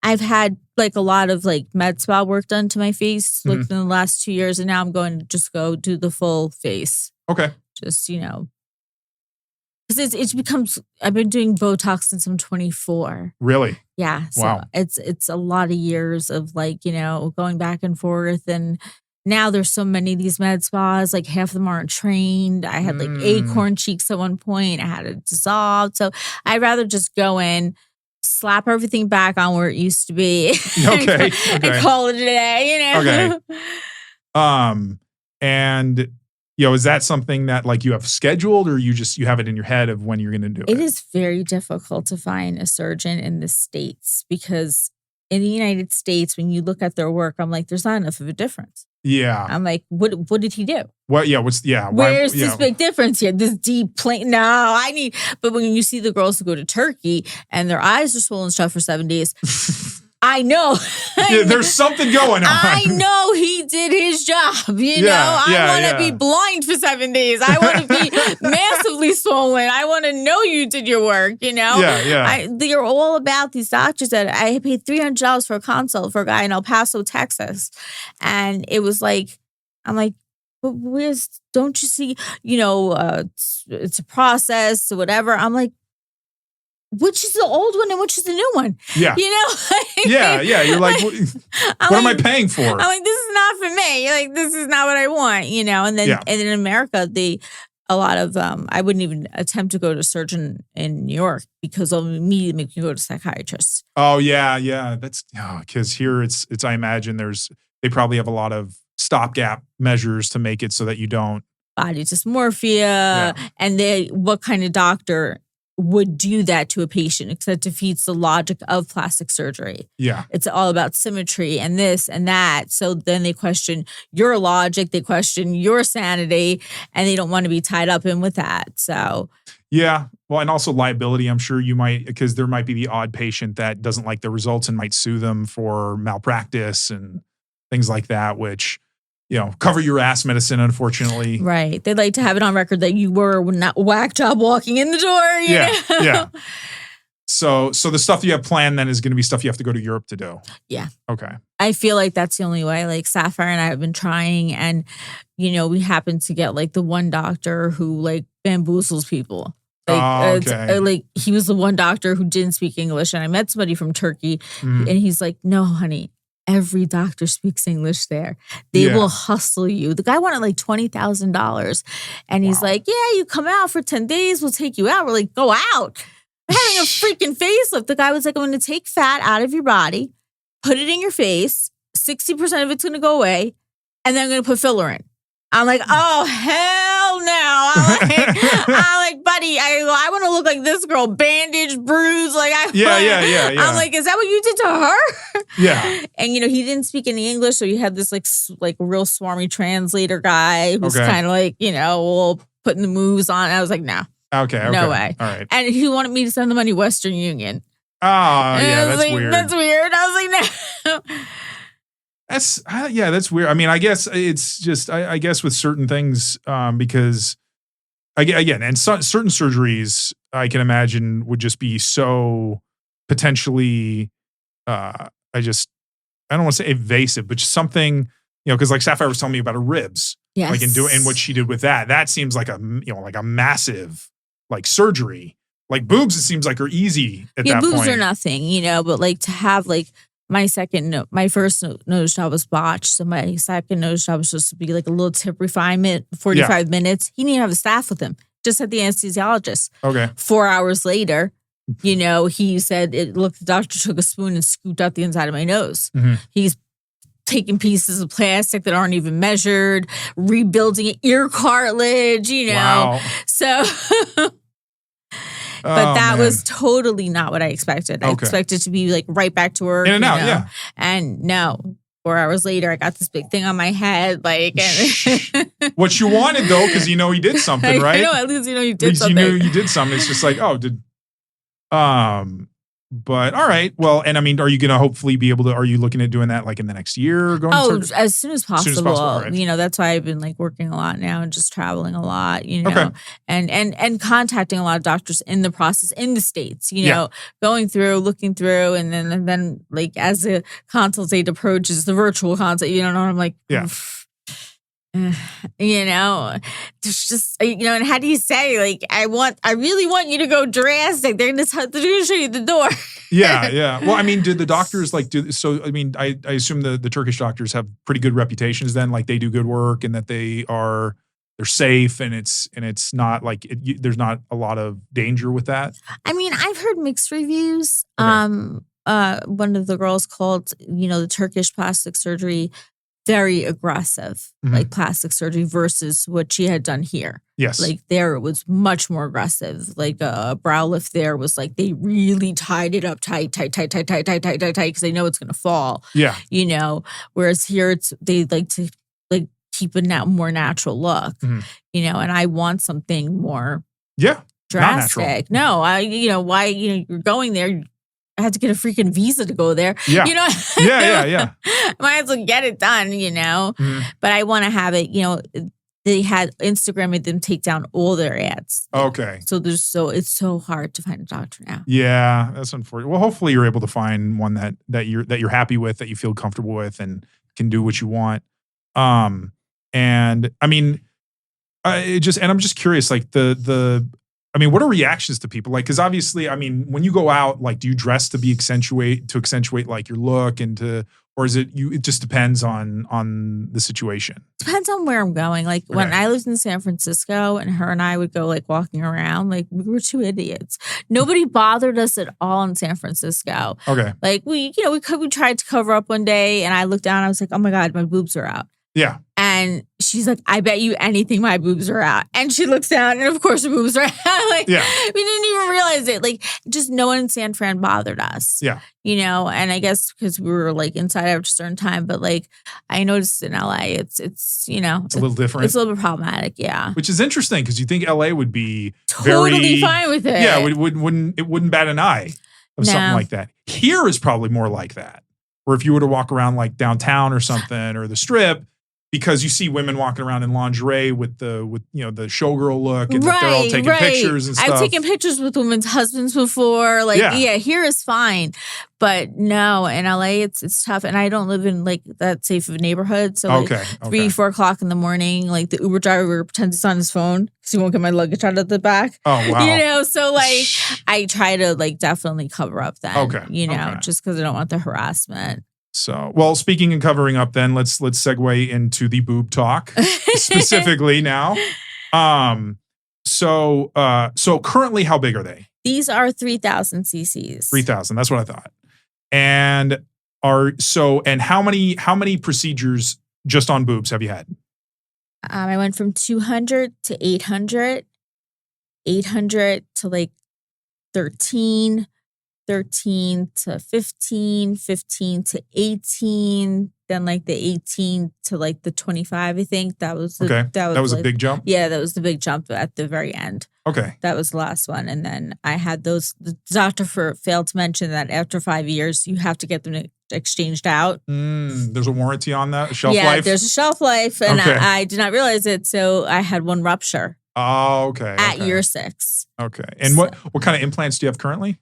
I've had like a lot of like med spa work done to my face in the last 2 years. And now I'm going to just go do the full face. Okay. Just, because it becomes, I've been doing Botox since I'm 24. Really? Yeah. So wow. It's a lot of years of like, going back and forth. And now there's so many of these med spas, like half of them aren't trained. I had like acorn cheeks at one point. I had it dissolved. So I'd rather just go in, slap everything back on where it used to be. Okay. And call it a day, Okay. And is that something that like you have scheduled or you have it in your head of when you're going to do it? It is very difficult to find a surgeon in the States because in the United States, when you look at their work, I'm like, there's not enough of a difference. Yeah. I'm like, what did he do? What? Yeah. Where's this big difference here? This deep plain. No, but when you see the girls who go to Turkey and their eyes are swollen shut for 7 days, I know. There's something going on. I know he did his job. You know, I want to be blind for 7 days. I want to be massively swollen. I want to know you did your work, you know? They're all about these doctors that I paid $300 for a consult for a guy in El Paso, Texas. And it was like, I'm like, but don't you see, you know, it's a process or whatever. I'm like, which is the old one and which is the new one? Yeah. You know? Yeah. You're like, what am I paying for? I'm like, this is not for me. Like, this is not what I want, you know? And then and in America, a lot of, I wouldn't even attempt to go to a surgeon in New York because they'll immediately make me go to psychiatrists. Oh, yeah. That's, because here it's, I imagine they probably have a lot of stopgap measures to make it so that you don't. Body dysmorphia. And what kind of doctor would do that to a patient, because that defeats the logic of plastic surgery. Yeah. It's all about symmetry and this and that. So then they question your logic, they question your sanity, and they don't want to be tied up in with that. So. Yeah. Well, and also liability. I'm sure you might, because there might be the odd patient that doesn't like the results and might sue them for malpractice and things like that, which, you know, cover your ass medicine, unfortunately. Right. They'd like to have it on record that you were not whack job walking in the door. You know? Yeah. So the stuff you have planned then is going to be stuff you have to go to Europe to do. Yeah. Okay. I feel like that's the only way. Like Sapphire and I have been trying, and, you know, we happen to get like the one doctor who like bamboozles people. Like, like he was the one doctor who didn't speak English, and I met somebody from Turkey, and he's like, no, honey. Every doctor speaks English there. They will hustle you. The guy wanted like $20,000. And he's like, yeah, you come out for 10 days. We'll take you out. We're like, go out. We're having a freaking facelift. The guy was like, I'm going to take fat out of your body, put it in your face. 60% of it's going to go away. And then I'm going to put filler in. I'm like, oh, hell no. I'm like, buddy, I want to look like this girl, bandaged, bruised. Like, yeah. I'm like, is that what you did to her? Yeah. And, you know, he didn't speak any English. So you had this like real swarmy translator guy who's kind of like, you know, putting the moves on. I was like, no. Okay. No way. All right. And he wanted me to send the money Western Union. Oh, yeah, that's weird. That's weird. I was like, no. That's weird. I mean, I guess it's just, I guess with certain things, because again, and certain surgeries I can imagine would just be so potentially, I don't want to say evasive, but just something, you know, because like Sapphire was telling me about her ribs, like and what she did with that seems like like a massive like surgery. Like boobs, it seems like are easy at that point. Yeah, boobs are nothing, you know, but like to have like my first nose job was botched. So my second nose job was supposed to be like a little tip refinement, 45 minutes. He didn't even have a staff with him, just had the anesthesiologist. Okay. 4 hours later, you know, he said, the doctor took a spoon and scooped out the inside of my nose. Mm-hmm. He's taking pieces of plastic that aren't even measured, rebuilding ear cartilage, you know. Wow. So... But that was totally not what I expected. I expected to be like right back to work. In and out, yeah. And no, 4 hours later, I got this big thing on my head. Like, what you wanted though, because you know he did something, right? I know, at least you know you did something. You knew you did something. It's just like, but all right. Well, and I mean, are you going to hopefully be able to, are you looking at doing that like in the next year? As soon as possible. Right. You know, that's why I've been like working a lot now and just traveling a lot, you know, and contacting a lot of doctors in the process in the States, you know, going through, looking through, and then like as the consult date approaches, the virtual consult, you know, and I'm like, you know, there's just, you know, and how do you say, like, I really want you to go drastic. They're going to show you the door. Yeah. Well, I mean, did the doctors I assume the Turkish doctors have pretty good reputations then, like they do good work and that they're safe and it's not like, there's not a lot of danger with that. I mean, I've heard mixed reviews. One of the girls called, you know, the Turkish plastic surgery very aggressive, like plastic surgery versus what she had done here. Yes. Like there it was much more aggressive. Like a brow lift there was like they really tied it up tight because they know it's going to fall. Yeah. You know, whereas here they like to like keep a more natural look, you know, and I want something more drastic. No, why, you know, you're going there, I had to get a freaking visa to go there. Yeah. You know? Yeah. Might as well get it done, you know? Mm-hmm. But I want to have it, you know, they had Instagram made them take down all their ads. Okay. So it's so hard to find a doctor now. Yeah, that's unfortunate. Well, hopefully you're able to find one that you're happy with, that you feel comfortable with, and can do what you want. And I mean, I'm just curious, like I mean, what are reactions to people? Like, because obviously, I mean, when you go out, like, do you dress to accentuate like your look or is it it just depends on the situation? Depends on where I'm going. Like when I lived in San Francisco and her and I would go like walking around, like we were two idiots. Nobody bothered us at all in San Francisco. Okay. Like we tried to cover up one day and I looked down and I was like, oh my God, my boobs are out. Yeah. And she's like, I bet you anything my boobs are out. And she looks down and of course her boobs are out. Like, yeah. We didn't even realize it. Like, just no one in San Fran bothered us. Yeah. You know, and I guess because we were like inside after a certain time, but like I noticed in LA, it's you know. It's a little different. It's a little bit problematic, yeah. Which is interesting because you think LA would be totally fine with it. Yeah, it wouldn't bat an eye of something like that. Here is probably more like that. Where if you were to walk around like downtown or something or the Strip, because you see women walking around in lingerie with the showgirl look and they're all taking pictures and stuff. I've taken pictures with women's husbands before. Like, yeah, here is fine. But no, in LA, it's tough. And I don't live in like that safe of a neighborhood. So like 3-4 o'clock in the morning, like the Uber driver pretends it's on his phone because he won't get my luggage out of the back. Oh, wow. You know, so like I try to like definitely cover up then, just because I don't want the harassment. So, well, speaking and covering up then, let's segue into the boob talk specifically now. So currently how big are they? These are 3,000 cc's. 3,000, that's what I thought. And how many procedures just on boobs have you had? I went from 200 to 800 to like 13 to 15 to 18, then like the 18 to like the 25, I think. That was a big jump? Yeah, that was the big jump at the very end. Okay. That was the last one. And then I had those, the doctor failed to mention that after 5 years, you have to get them exchanged out. There's a warranty on that? Shelf life? Yeah, there's a shelf life. And I did not realize it. So I had one rupture. Oh, okay. At year 6. Okay. And what kind of implants do you have currently?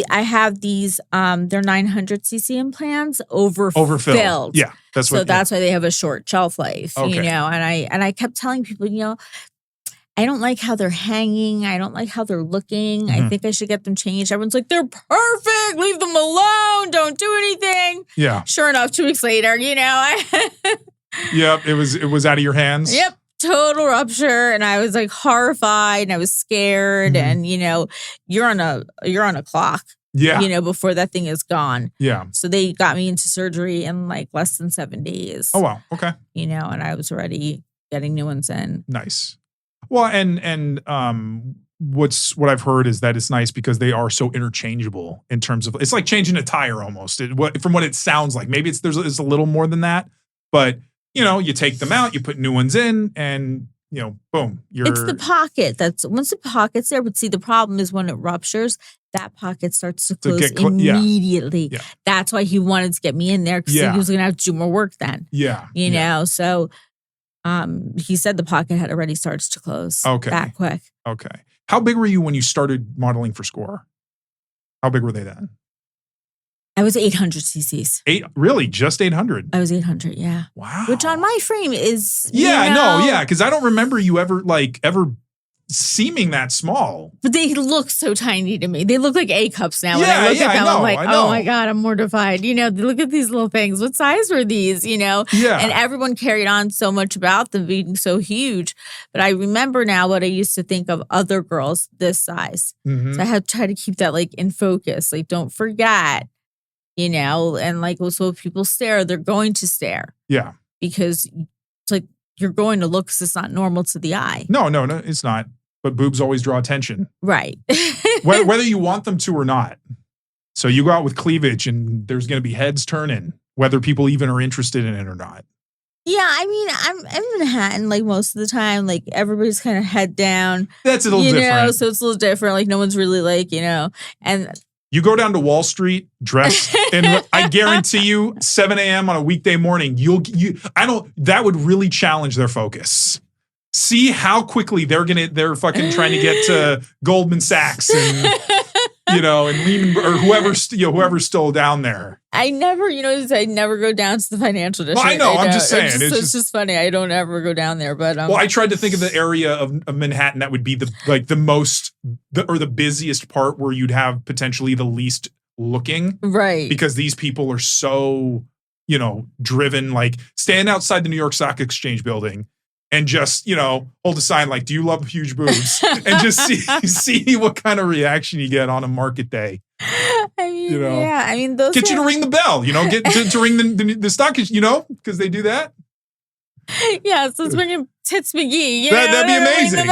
I have these, they're 900 cc implants overfilled. Yeah. That's why they have a short shelf life, you know, and I kept telling people, you know, I don't like how they're hanging. I don't like how they're looking. I think I should get them changed. Everyone's like, they're perfect. Leave them alone. Don't do anything. Yeah. Sure enough, 2 weeks later, you know, Yep. It was out of your hands. Yep. Total rupture, and I was like horrified, and I was scared, and you know, you're on a clock, you know, before that thing is gone. Yeah. So they got me into surgery in like less than 7 days. Oh wow. Okay. You know, and I was already getting new ones in. Nice. Well, and what I've heard is that it's nice because they are so interchangeable in terms of, it's like changing a tire almost. From what it sounds like, maybe it's a little more than that, but. You know, you take them out, you put new ones in, and, you know, boom. It's the pocket. Once the pocket's there, but see, the problem is when it ruptures, that pocket starts to close immediately. Yeah. That's why he wanted to get me in there, because he was going to have to do more work then. Yeah. You know, so he said the pocket had already started to close that quick. Okay. How big were you when you started modeling for Score? How big were they then? I was 800 cc's. Really? Just 800? I was 800, yeah. Wow. Which on my frame is, because I don't remember you ever seeming that small. But they look so tiny to me. They look like A cups now. When I look at them, I'm like, oh my God, I'm mortified. You know, look at these little things. What size were these? You know? Yeah. And everyone carried on so much about them being so huge. But I remember now what I used to think of other girls this size. Mm-hmm. So I had to try to keep that like in focus. Like, don't forget. You know, and like, so if people stare, they're going to stare. Yeah. Because it's like, you're going to look because it's not normal to the eye. No, it's not. But boobs always draw attention. Right. whether you want them to or not. So you go out with cleavage and there's going to be heads turning, whether people even are interested in it or not. Yeah, I mean, I'm in Manhattan like most of the time. Like everybody's kind of head down. That's a little different. So it's a little different. Like no one's really like, you know, and You go down to Wall Street dressed, and I guarantee you, 7 a.m. on a weekday morning, that would really challenge their focus. See how quickly they're fucking trying to get to Goldman Sachs and and Lehman or whoever's still down there. I never go down to the financial district. Well, I know. I'm just saying. It's just funny. I don't ever go down there. But well, I tried to think of the area of Manhattan that would be the busiest part where you'd have potentially the least looking, right? Because these people are so driven. Like stand outside the New York Stock Exchange building and just hold a sign like, "Do you love huge boobs?" and just see what kind of reaction you get on a market day. I mean, yeah. I mean, those get you to ring the bell. Get to ring the stock, because they do that. Yeah, so it's ringing Tits McGee. That'd be amazing.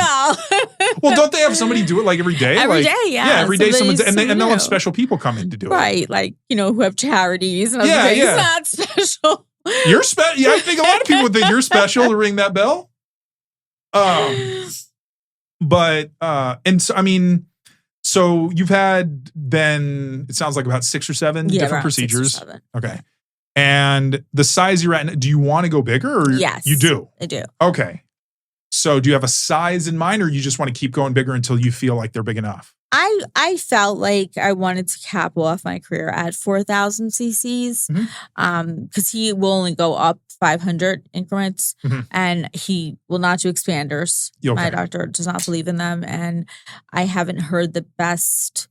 Well, don't they have somebody do it like every day? Every day, yeah. Yeah, every day someone's and they'll have special people come in to do it. Right, like who have charities and other things. It's not special. You're special. Yeah, I think a lot of people would think you're special to ring that bell. But and so I mean, so you've had then it sounds like about 6 or 7 different procedures. 6 or 7. Okay. And the size you're at, do you want to go bigger or yes, you do? I do. Okay. So do you have a size in mind or you just want to keep going bigger until you feel like they're big enough? I felt like I wanted to cap off my career at 4,000 cc's because he will only go up 500 increments and he will not do expanders. Okay. My doctor does not believe in them and I haven't heard the best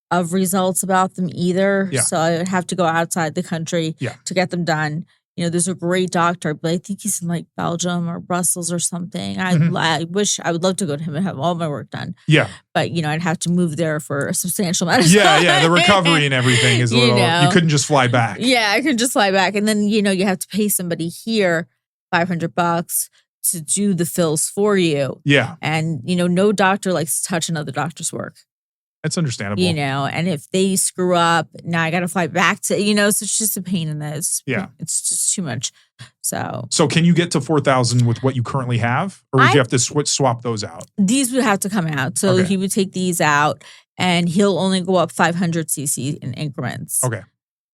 of results about them either. Yeah. So I would have to go outside the country to get them done. There's a great doctor, but I think he's in like Belgium or Brussels or something. I wish I would love to go to him and have all my work done. Yeah. But, I'd have to move there for a substantial amount of time. Yeah. The recovery and everything is a little, you couldn't just fly back. Yeah, I could just fly back. And then, you have to pay somebody here $500 to do the fills for you. Yeah. And, no doctor likes to touch another doctor's work. That's understandable. And if they screw up, now I got to fly back to, so it's just a pain in this. Yeah. It's just too much. So can you get to 4,000 with what you currently have? Or would you have to swap those out? These would have to come out. So he would take these out and he'll only go up 500 cc in increments. Okay.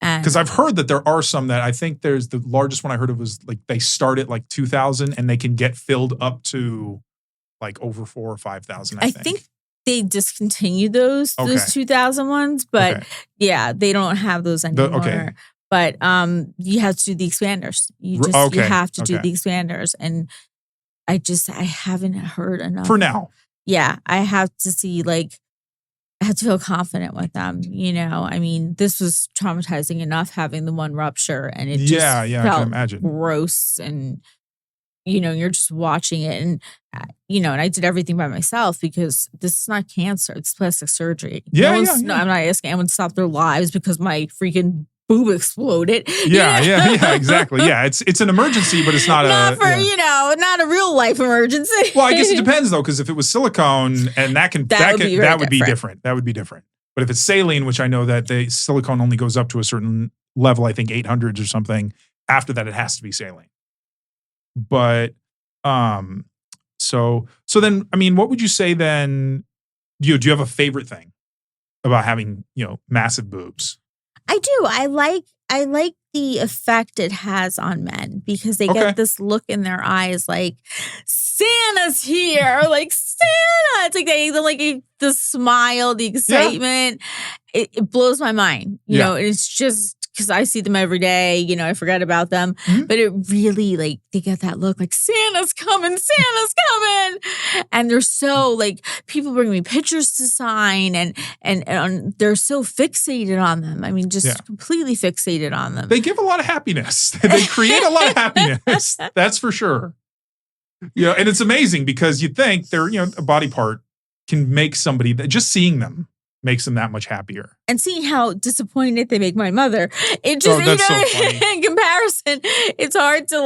Because I've heard that there are some that I think there's the largest one I heard of was like they start at like 2,000 and they can get filled up to like over 4,000 or 5,000. I think they discontinued those 2,000 ones, but they don't have those anymore. But you have to do the expanders. You have to do the expanders, and I haven't heard enough for now. Yeah, I have to see I have to feel confident with them. I mean, this was traumatizing enough having the one rupture, and it just felt I can imagine. Gross and. You're just watching it and, and I did everything by myself because this is not cancer. It's plastic surgery. No, I'm not asking anyone to stop their lives because my freaking boob exploded. Yeah, exactly. Yeah, it's an emergency, but it's not not a real life emergency. Well, I guess it depends though, because if it was silicone and that would be different. That would be different. But if it's saline, which I know that the silicone only goes up to a certain level, I think 800s or something. After that, it has to be saline. But, so then, I mean, what would you say then? Do you have a favorite thing about having, massive boobs? I do. I like the effect it has on men because they get this look in their eyes like Santa's here, like Santa. It's like the smile, the excitement. Yeah. It blows my mind. You know, and it's just. Because I see them every day, I forget about them. But it really, they get that look like Santa's coming. And they're so, people bring me pictures to sign and they're so fixated on them. I mean, just completely fixated on them. They give a lot of happiness. They create a lot of happiness. That's for sure. And it's amazing because you think they're, a body part can make somebody, that just seeing them makes them that much happier. And seeing how disappointed they make my mother. It just, that's so funny. In comparison, it's hard to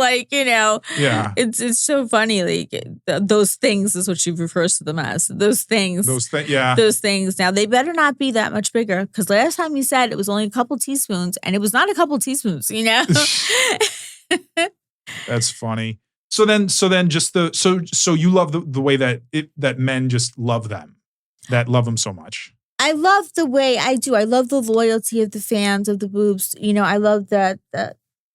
it's so funny. Those things is what she refers to them as. Those things. Those things. Now, they better not be that much bigger because last time you said it was only a couple teaspoons and it was not a couple teaspoons, That's funny. So then just so you love the way that men just love them, that love them so much. I love the way I do. I love the loyalty of the fans of the boobs. You know, I love the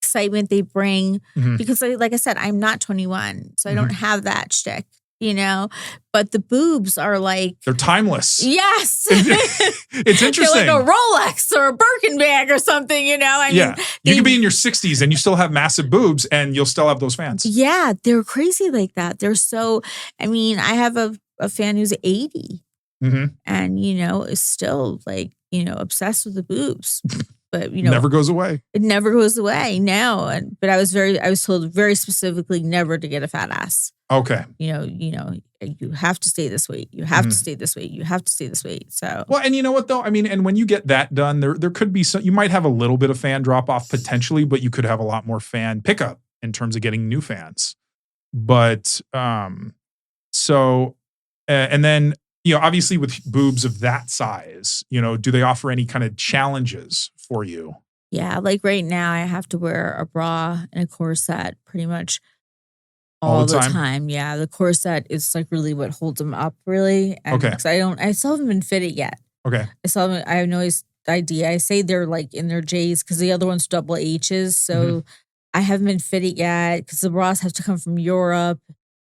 excitement they bring because, like I said, I'm not 21, so I don't have that shtick. You know, but the boobs are like... They're timeless. Yes. It's interesting. They're like a Rolex or a Birkin bag or something, you know? I mean, you can be in your 60s and you still have massive boobs and you'll still have those fans. Yeah, they're crazy like that. They're so... I mean, I have a fan who's 80 and, you know, is still like, you know, obsessed with the boobs. But, you know... Never goes away. It never goes away, no. But I was told very specifically never to get a fat ass. Okay. You know, you have to stay this weight. You have to stay this weight. You have to stay this weight. So well, and you know what though? I mean, and when you get that done, there could be some. You might have a little bit of fan drop off potentially, but you could have a lot more fan pickup in terms of getting new fans. But and then you know, obviously with boobs of that size, you know, do they offer any kind of challenges for you? Yeah, like right now, I have to wear a bra and a corset pretty much. All the time. Yeah. The corset is like really what holds them up, really. And okay. I still haven't been fitted yet. Okay. I have no idea. I say they're like in their J's because the other one's double H's. So I haven't been fitted yet because the bras have to come from Europe.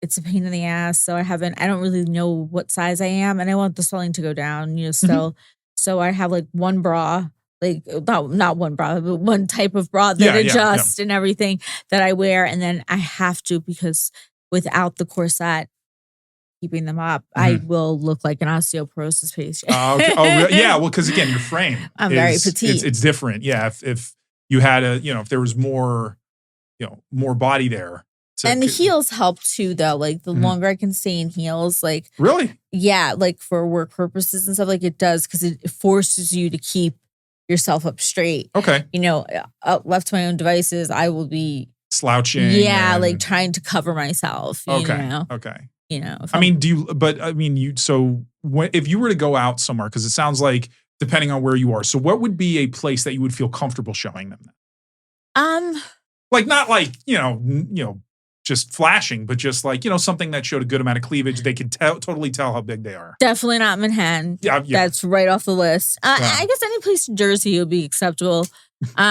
It's a pain in the ass. So I don't really know what size I am. And I want the swelling to go down, you know, still. So I have like one bra. Like not one bra, but one type of bra that adjusts and everything that I wear. And then I have to, because without the corset keeping them up, I will look like an osteoporosis patient. Okay. Oh, yeah. Well, because again, your frame very petite. It's different. Yeah. If you had if there was more, more body there. And the heels help too, though. Like the longer I can stay in heels, like really, yeah, like for work purposes and stuff, like it does because it forces you to keep yourself up straight. Okay. You know, left to my own devices, I will be slouching. Yeah, like trying to cover myself. Okay. You know? Okay. You know. If you were to go out somewhere, because it sounds like depending on where you are, so what would be a place that you would feel comfortable showing them? Like not like, just flashing, but just like, something that showed a good amount of cleavage. They can totally tell how big they are. Definitely not Manhattan. Yeah. That's right off the list. I guess any place in Jersey would be acceptable.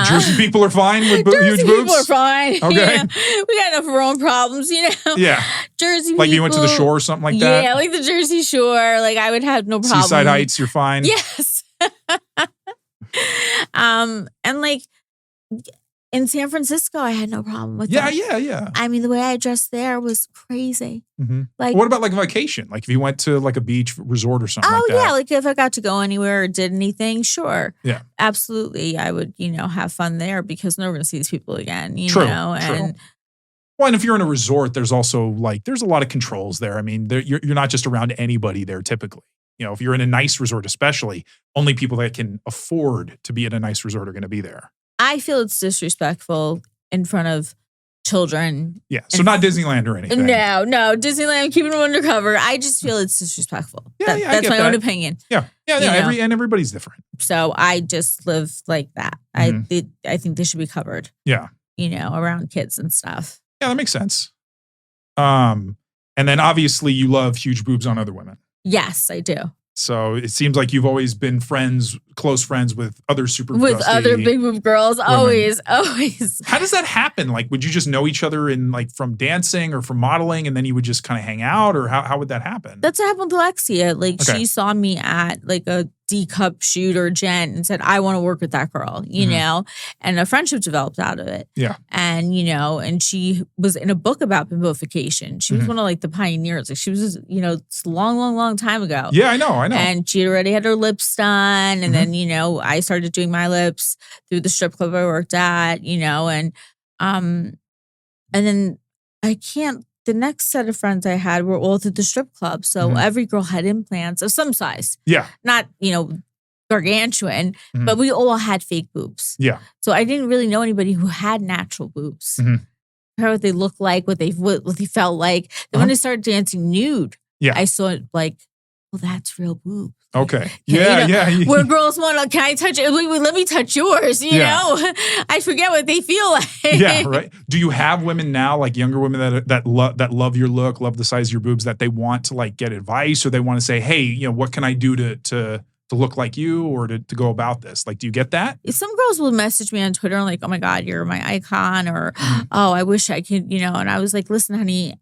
Jersey people are fine with huge boobs? Jersey people are fine. Okay. Yeah. We got enough of our own problems, Yeah. Jersey people. Like you went to the shore or something like that? Yeah, like the Jersey Shore. Like I would have no problem. Seaside Heights, you're fine? Yes. And like... in San Francisco, I had no problem with that. Yeah. I mean, the way I dressed there was crazy. Like, what about like a vacation? Like if you went to like a beach resort or something like that? Oh, yeah. Like if I got to go anywhere or did anything, sure. Yeah. Absolutely. I would, have fun there because I'm never going to see these people again, True. And well, and if you're in a resort, there's also like, there's a lot of controls there. I mean, you're not just around anybody there typically. If you're in a nice resort, especially, only people that can afford to be in a nice resort are going to be there. I feel it's disrespectful in front of children. Yeah, so not Disneyland or anything. No, Disneyland, keeping them undercover. I just feel it's disrespectful. That's my own opinion. Yeah. Everybody's different. So I just live like that. I think they should be covered. Yeah. Around kids and stuff. Yeah, that makes sense. And then obviously you love huge boobs on other women. Yes, I do. So it seems like you've always been close friends with other other big boob girls. Women. Always. How does that happen? Like, would you just know each other in like from dancing or from modeling, and then you would just kind of hang out, or how would that happen? That's what happened to Alexia. Like she saw me at like a D-cup shoot or gent and said, I want to work with that girl, and a friendship developed out of it. Yeah. And, and she was in a book about bimbofication. She was one of like the pioneers. Like she was, it's a long time ago. Yeah, I know. And she already had her lips done. And then, I started doing my lips through the strip club I worked at, and then the next set of friends I had were all at the strip club. So every girl had implants of some size. Yeah. Not, gargantuan, but we all had fake boobs. Yeah. So I didn't really know anybody who had natural boobs. What they looked like, what they felt like. Then when I started dancing nude, I saw it like, well, that's real boobs. Okay. Yeah. Where girls want to, can I touch it? Let me touch yours, you know? I forget what they feel like. Yeah, right. Do you have women now, like younger women that love your look, love the size of your boobs, that they want to like get advice, or they want to say, hey, what can I do to look like you or to go about this? Like, do you get that? Some girls will message me on Twitter and like, oh my God, you're my icon, or oh, I wish I could, and I was like, listen, honey,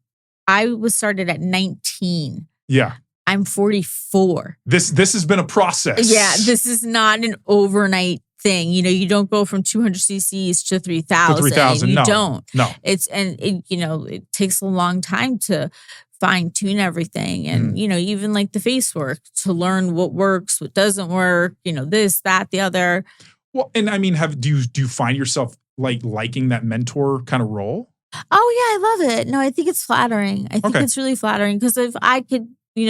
I was started at 19. Yeah. I'm 44. This has been a process. Yeah, this is not an overnight thing. You don't go from 200 cc's to 3,000. To 3,000, You no. don't. No. It takes a long time to fine tune everything. And, even like the face work to learn what works, what doesn't work, this, that, the other. Well, and I mean, do you find yourself liking that mentor kind of role? Oh yeah, I love it. No, I think it's flattering. I think it's really flattering because if I could,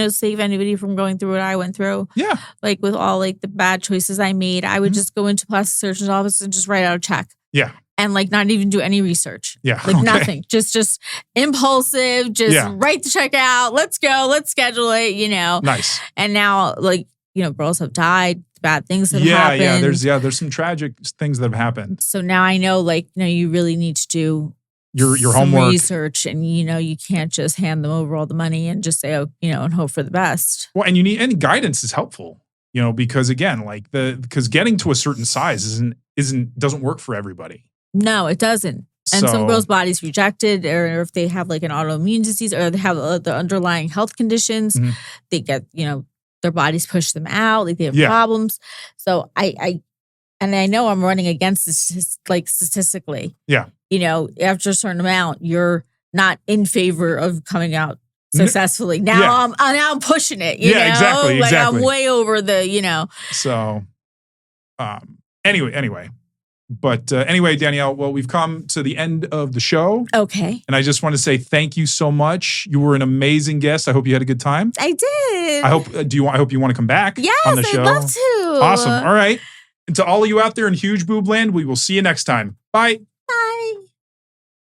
save anybody from going through what I went through. Yeah. Like with all like the bad choices I made, I would just go into plastic surgeon's office and just write out a check. Yeah. And like not even do any research. Yeah. Like nothing. Just impulsive, write the check out. Let's go. Let's schedule it, Nice. And now girls have died. Bad things have happened. Yeah. There's some tragic things that have happened. So now I know you really need to do your homework, research, and you can't just hand them over all the money and just say, and hope for the best. Well, and you need any guidance is helpful, because again, because getting to a certain size doesn't work for everybody. No, it doesn't. And some girls' bodies reject it, or if they have like an autoimmune disease, or they have the underlying health conditions, they get their bodies push them out, like they have problems. So I know I'm running against this, like statistically. Yeah. After a certain amount, you're not in favor of coming out successfully. Now I'm pushing it. Exactly. Like I'm way over the. So, anyway. But anyway, Danielle, well, we've come to the end of the show. Okay. And I just want to say thank you so much. You were an amazing guest. I hope you had a good time. I did. I hope you want to come back on the show. I'd love to. Awesome. All right. And to all of you out there in Huge Boob Land, we will see you next time. Bye.